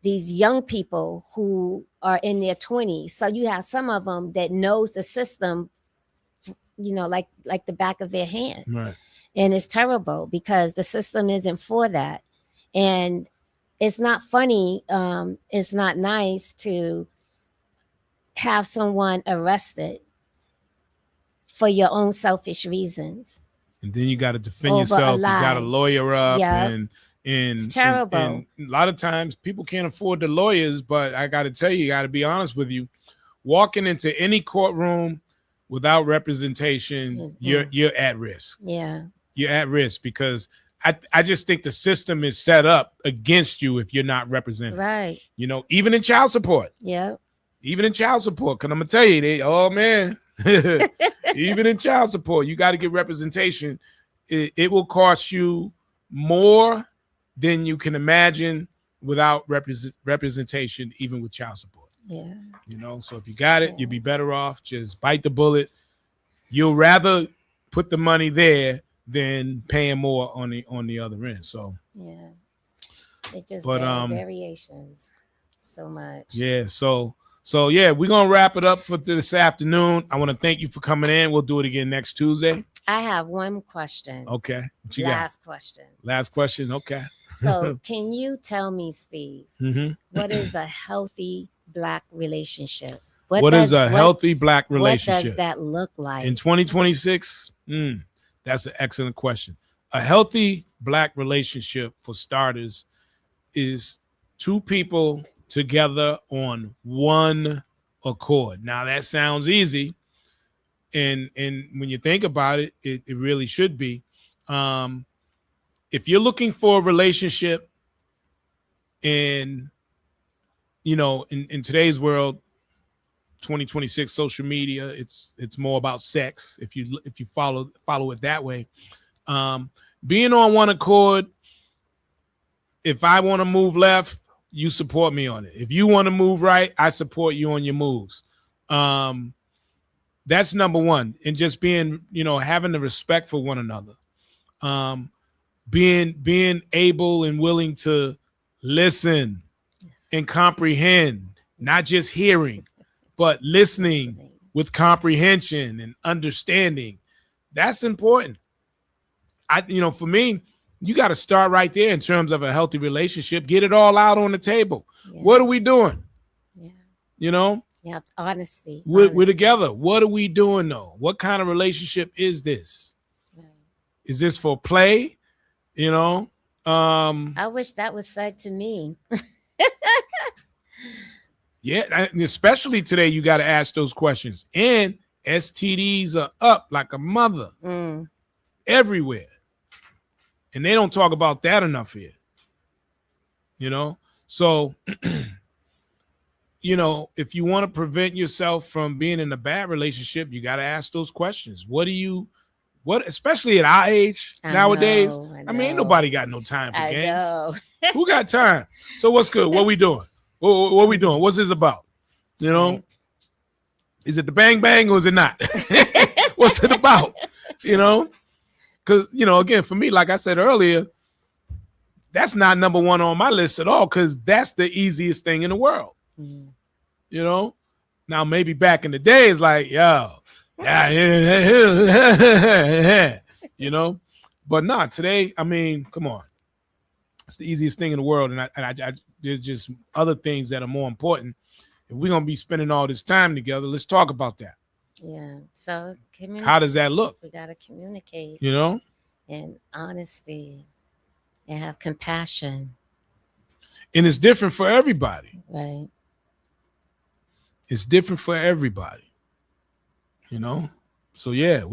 these young people who are in their 20s. So you have some of them that knows the system, like the back of their hand. Right. And it's terrible because the system isn't for that. And it's not funny. It's not nice to have someone arrested for your own selfish reasons. And then you got to defend yourself. You got to lawyer up. Yep. And it's terrible. And a lot of times people can't afford the lawyers, but I got to tell you, got to be honest with you. Walking into any courtroom without representation, you're at risk. Yeah. You're at risk because I just think the system is set up against you if you're not represented. Right. Even in child support. Yeah. Even in child support. Because I'm going to tell you, oh, man. Even in child support, you got to get representation. It will cost you more than you can imagine without representation, even with child support. Yeah. So if you got it, you'll be better off. Just bite the bullet. You'll rather put the money there than paying more on the other end. So yeah, it just variations so much. Yeah. So yeah, we're gonna wrap it up for this afternoon. I want to thank you for coming in. We'll do it again next Tuesday. I have one question. Okay. What you Last got? question. Last question. Okay. So can you tell me, Steve, mm-hmm. what is a healthy Black relationship? What is a healthy Black relationship? What does that look like? In 2026? That's an excellent question. A healthy Black relationship, for starters, is two people together on one accord. Now that sounds easy, and when you think about it, it really should be. If you're looking for a relationship, and in today's world, 2026 social media, it's more about sex. If you follow it that way, being on one accord. If I want to move left, you support me on it. If you want to move right, I support you on your moves. That's number one. And just being, having the respect for one another. Being able and willing to listen and comprehend, not just hearing, but listening with comprehension and understanding. That's important. For me, you got to start right there in terms of a healthy relationship. Get it all out on the table. Yeah. What are we doing? Yeah. Yeah, honesty. We're together. What are we doing though? What kind of relationship is this? Right. Is this for play? I wish that was said to me. Yeah, especially today, you got to ask those questions. And STDs are up like a mother everywhere. And they don't talk about that enough here. So, if you want to prevent yourself from being in a bad relationship, you got to ask those questions. What, especially at our age nowadays? I mean, ain't nobody got no time for games. Who got time? So what's good? What we doing? What we doing? What's this about? Right. Is it the bang bang or is it not? What's it about? Because, again, for me, like I said earlier, that's not number one on my list at all because that's the easiest thing in the world. Now, maybe back in the day, it's like, but not today. I mean, come on. It's the easiest thing in the world. And I there's just other things that are more important. If we're going to be spending all this time together, let's talk about that. Yeah. So how does that look? We got to communicate, and honesty and have compassion. And it's different for everybody. Right. It's different for everybody. So yeah,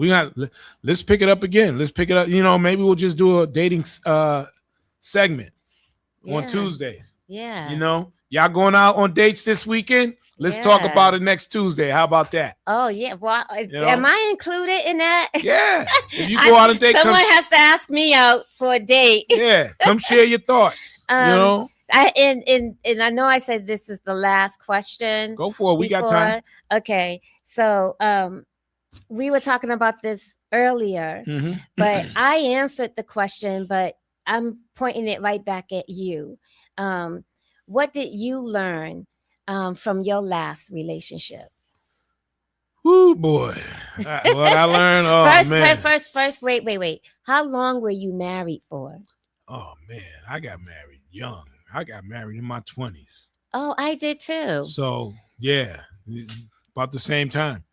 let's pick it up again. Let's pick it up. Maybe we'll just do a dating segment on Tuesdays. Yeah. Y'all going out on dates this weekend? Let's talk about it next Tuesday. How about that? Oh yeah. Well, am I included in that? Yeah. If you go out on a date, someone has to ask me out for a date. Yeah. Come share your thoughts. And I know I said this is the last question. Go for it. We got time. Okay. So we were talking about this earlier, but I answered the question, but I'm pointing it right back at you. what did you learn from your last relationship? Woo, boy. What I learned. Oh, man. First, wait. How long were you married for? Oh, man. I got married young. I got married in my 20s. Oh, I did too. So, yeah, about the same time.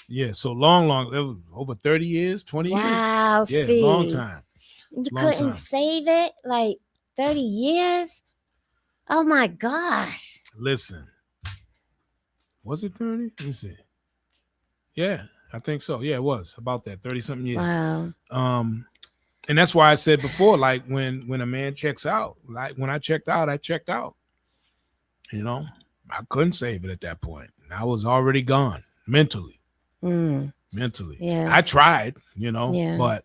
Yeah, so long, it was over 30 years, 20 Wow, years. Yeah, Steve. long time. You Long couldn't time. save it? Like 30 years? Oh my gosh. Listen. Was it 30? Let me see. Yeah, I think so. Yeah, it was about that 30 something years. Wow. And that's why I said before, like when a man checks out, like when I checked out, I checked out. You know, I couldn't save it at that point. I was already gone mentally. Mentally. Yeah. I tried, Yeah.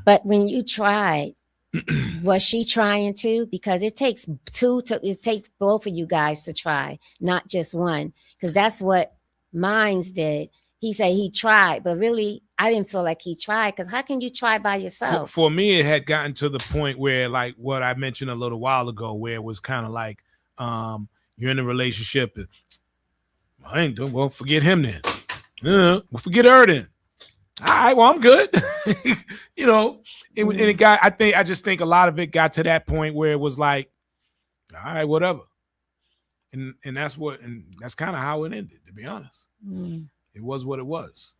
but when you tried, was she trying to? Because it takes it takes both of you guys to try, not just one. Because that's what Mines did. He said he tried, but really, I didn't feel like he tried. Because how can you try by yourself? For me, it had gotten to the point where, like what I mentioned a little while ago, where it was kind of like you're in a relationship. I ain't doing well. Forget him then. Well, forget her then. All right, well, I'm good. And it got. I just think a lot of it got to that point where it was like, all right, whatever. And that's kind of how it ended. To be honest, it was what it was.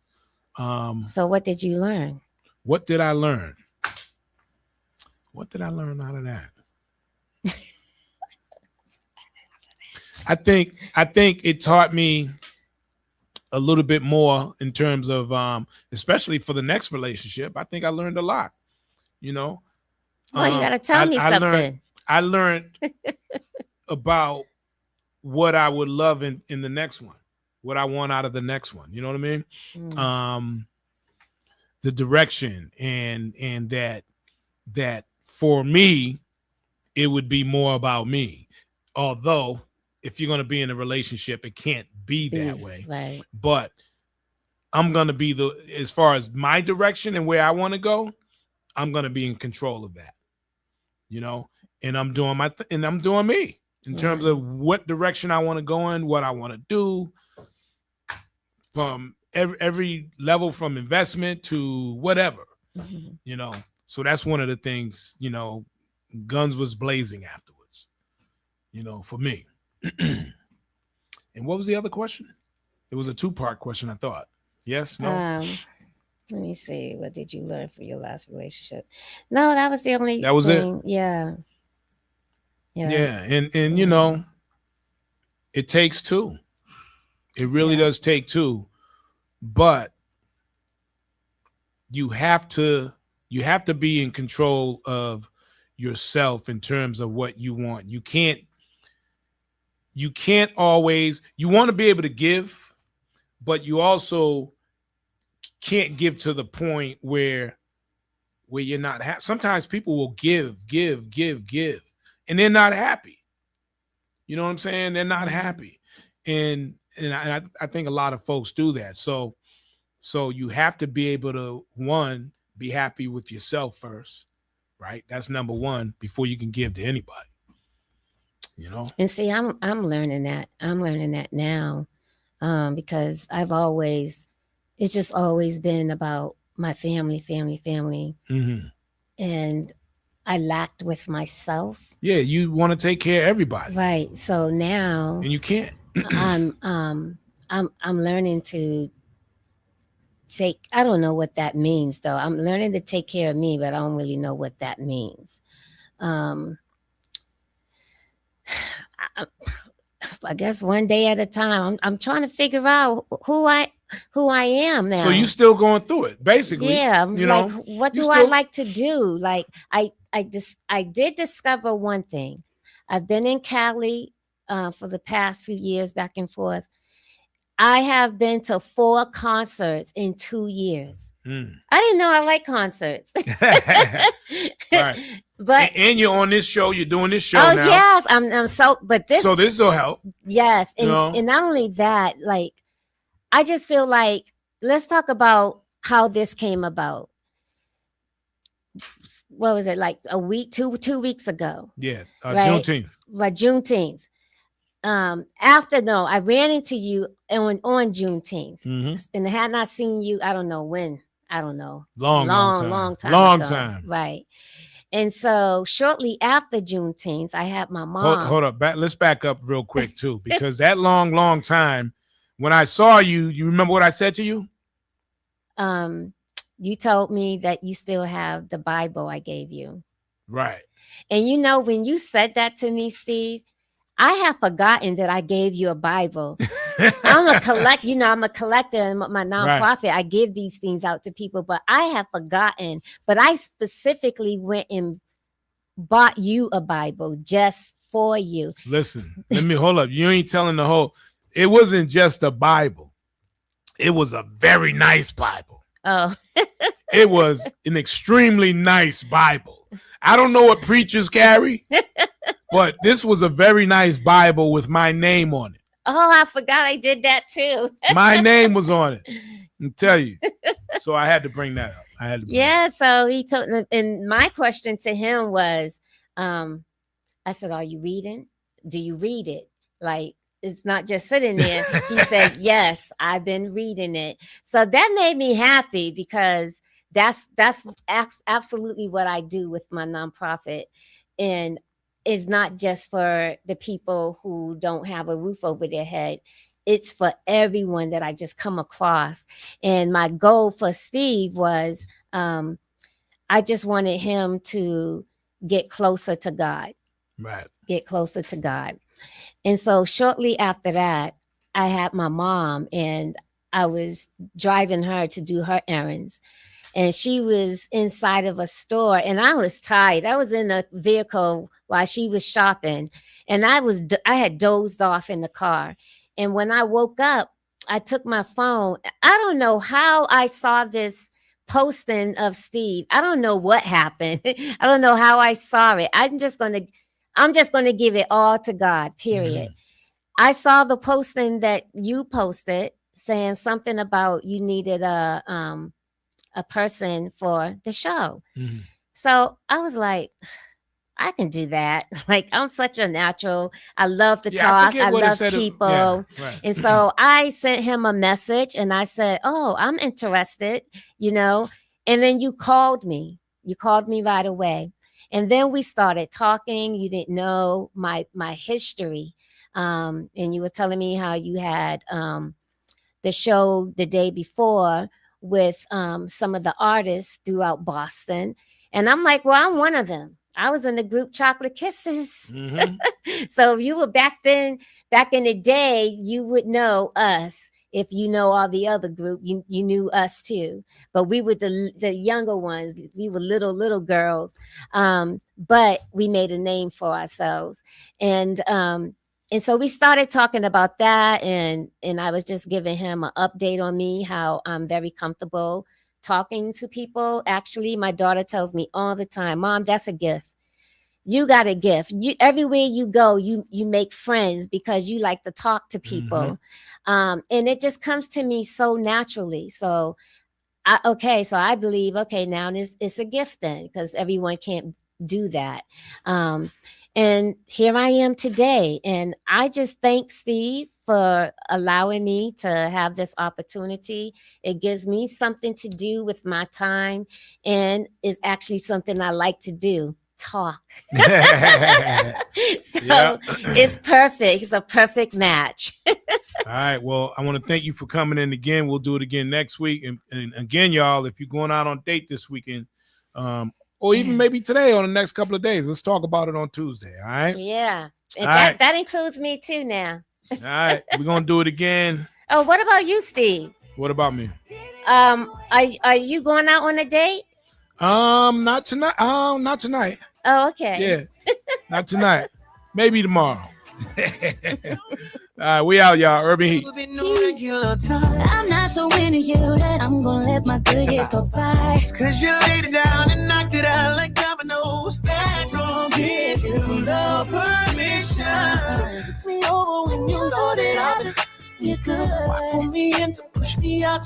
So what did you learn? What did I learn? What did I learn out of that? I think it taught me a little bit more in terms of, especially for the next relationship. I think I learned a lot. Well, you got to tell me something. I learned about what I would love in the next one, what I want out of the next one. You know what I mean? The direction and that for me, it would be more about me. Although if you're going to be in a relationship, it can't be that way. Right. But I'm going to be as far as my direction and where I want to go, I'm going to be in control of that, and I'm doing I'm doing me in terms of what direction I want to go in, what I want to do from every level, from investment to whatever, so that's one of the things, guns was blazing afterwards, for me. And what was the other question? It was a 2-part question, I thought. Yes, no? Let me see. What did you learn from your last relationship? No, that was the only That was thing. it? Yeah. Yeah. And it takes two. It really does take two. But you have to be in control of yourself in terms of what you want. You can't always, you want to be able to give, but you also can't give to the point where you're not happy. Sometimes people will give, and they're not happy. You know what I'm saying? They're not happy. And I think a lot of folks do that. So you have to be able to, one, be happy with yourself first, right? That's number one before you can give to anybody. And see, I'm learning that. I'm learning that now, because it's just always been about my family, Mm-hmm. and I lacked with myself. Yeah, you want to take care of everybody, right? So now, and you can't. I'm learning to take. I don't know what that means, though. I'm learning to take care of me, but I don't really know what that means. I guess one day at a time. I'm trying to figure out who I am now. So you still going through it, basically. Yeah. Like, what do I like to do? Like, I did discover one thing. I've been in Cali for the past few years, back and forth. I have been to 4 concerts in 2 years. I didn't know I like concerts. Right. But and you're on this show. You're doing this show now. Oh yes, I'm so. But this. So this will help. Yes, and not only that, like, I just feel like, let's talk about how this came about. what was it, like a week, two weeks ago? Yeah, right? Juneteenth. Right, Juneteenth. I ran into you on Juneteenth, and I had not seen you. I don't know when. I don't know. Long time. Right. And so shortly after Juneteenth, I had my mom. Hold up. Let's back up real quick too, because that long time, when I saw you, you remember what I said to you? You told me that you still have the Bible I gave you. Right. And when you said that to me, Steve, I have forgotten that I gave you a Bible. I'm a collector in my nonprofit. Right. I give these things out to people, but I have forgotten. But I specifically went and bought you a Bible just for you. Listen, let me hold up. You ain't telling the whole. It wasn't just a Bible. It was a very nice Bible. Oh. It was an extremely nice Bible. I don't know what preachers carry, but this was a very nice Bible with my name on it. Oh, I forgot I did that too. My name was on it. I'll tell you. So I had to bring that up. So he told, and my question to him was, I said, are you reading? Do you read it? Like, it's not just sitting there. He said, yes, I've been reading it. So that made me happy, because that's absolutely what I do with my nonprofit. And it's not just for the people who don't have a roof over their head. It's for everyone that I just come across. And my goal for Steve was, I just wanted him to get closer to God. Right. Get closer to God. And so shortly after that, I had my mom, and I was driving her to do her errands. And she was inside of a store, and I was tired. I was in a vehicle while she was shopping, and I had dozed off in the car. And when I woke up, I took my phone. I don't know how I saw this posting of Steve. I don't know what happened. I don't know how I saw it. I'm just going to give it all to God, period. Mm-hmm. I saw the posting that you posted saying something about you needed a person for the show. Mm-hmm. So I was like, I can do that. Like, I'm such a natural. I love to talk. I love people. Right. And so I sent him a message, and I said, oh, I'm interested, And then you called me. You called me right away. And then we started talking. You didn't know my history. And you were telling me how you had the show the day before with some of the artists throughout Boston. And I'm like, well, I'm one of them. I was in the group Chocolate Kisses. Mm-hmm. So if you were back in the day, you would know us. If you know all the other group, you knew us too. But we were the younger ones. We were little girls. But we made a name for ourselves. And so we started talking about that. And I was just giving him an update on me, how I'm very comfortable talking to people. Actually, my daughter tells me all the time, Mom, that's a gift. You got a gift. Everywhere you go, you make friends because you like to talk to people. Mm-hmm. And it just comes to me so naturally. So, I believe, now it's a gift then, because everyone can't do that. And here I am today. And I just thank Steve for allowing me to have this opportunity. It gives me something to do with my time, and is actually something I like to do, talk. It's perfect. It's a perfect match. All right. Well, I want to thank you for coming in again. We'll do it again next week. And again, y'all, if you're going out on date this weekend, or even maybe today or the next couple of days, let's talk about it on Tuesday. All right. Yeah. And that includes me too now. All right. We're going to do it again. Oh, what about you, Steve? What about me? Are you going out on a date? Not tonight. Not tonight. Oh, okay. Yeah. Not tonight. Maybe tomorrow. All right, we out, y'all. Urban Heat. I'm not so into you that I'm gonna let my good years go by. Cause you laid it down and knocked it out like dominoes. That don't give you no permission. Take me over when you know that I've been good. Why pull me in to push me out?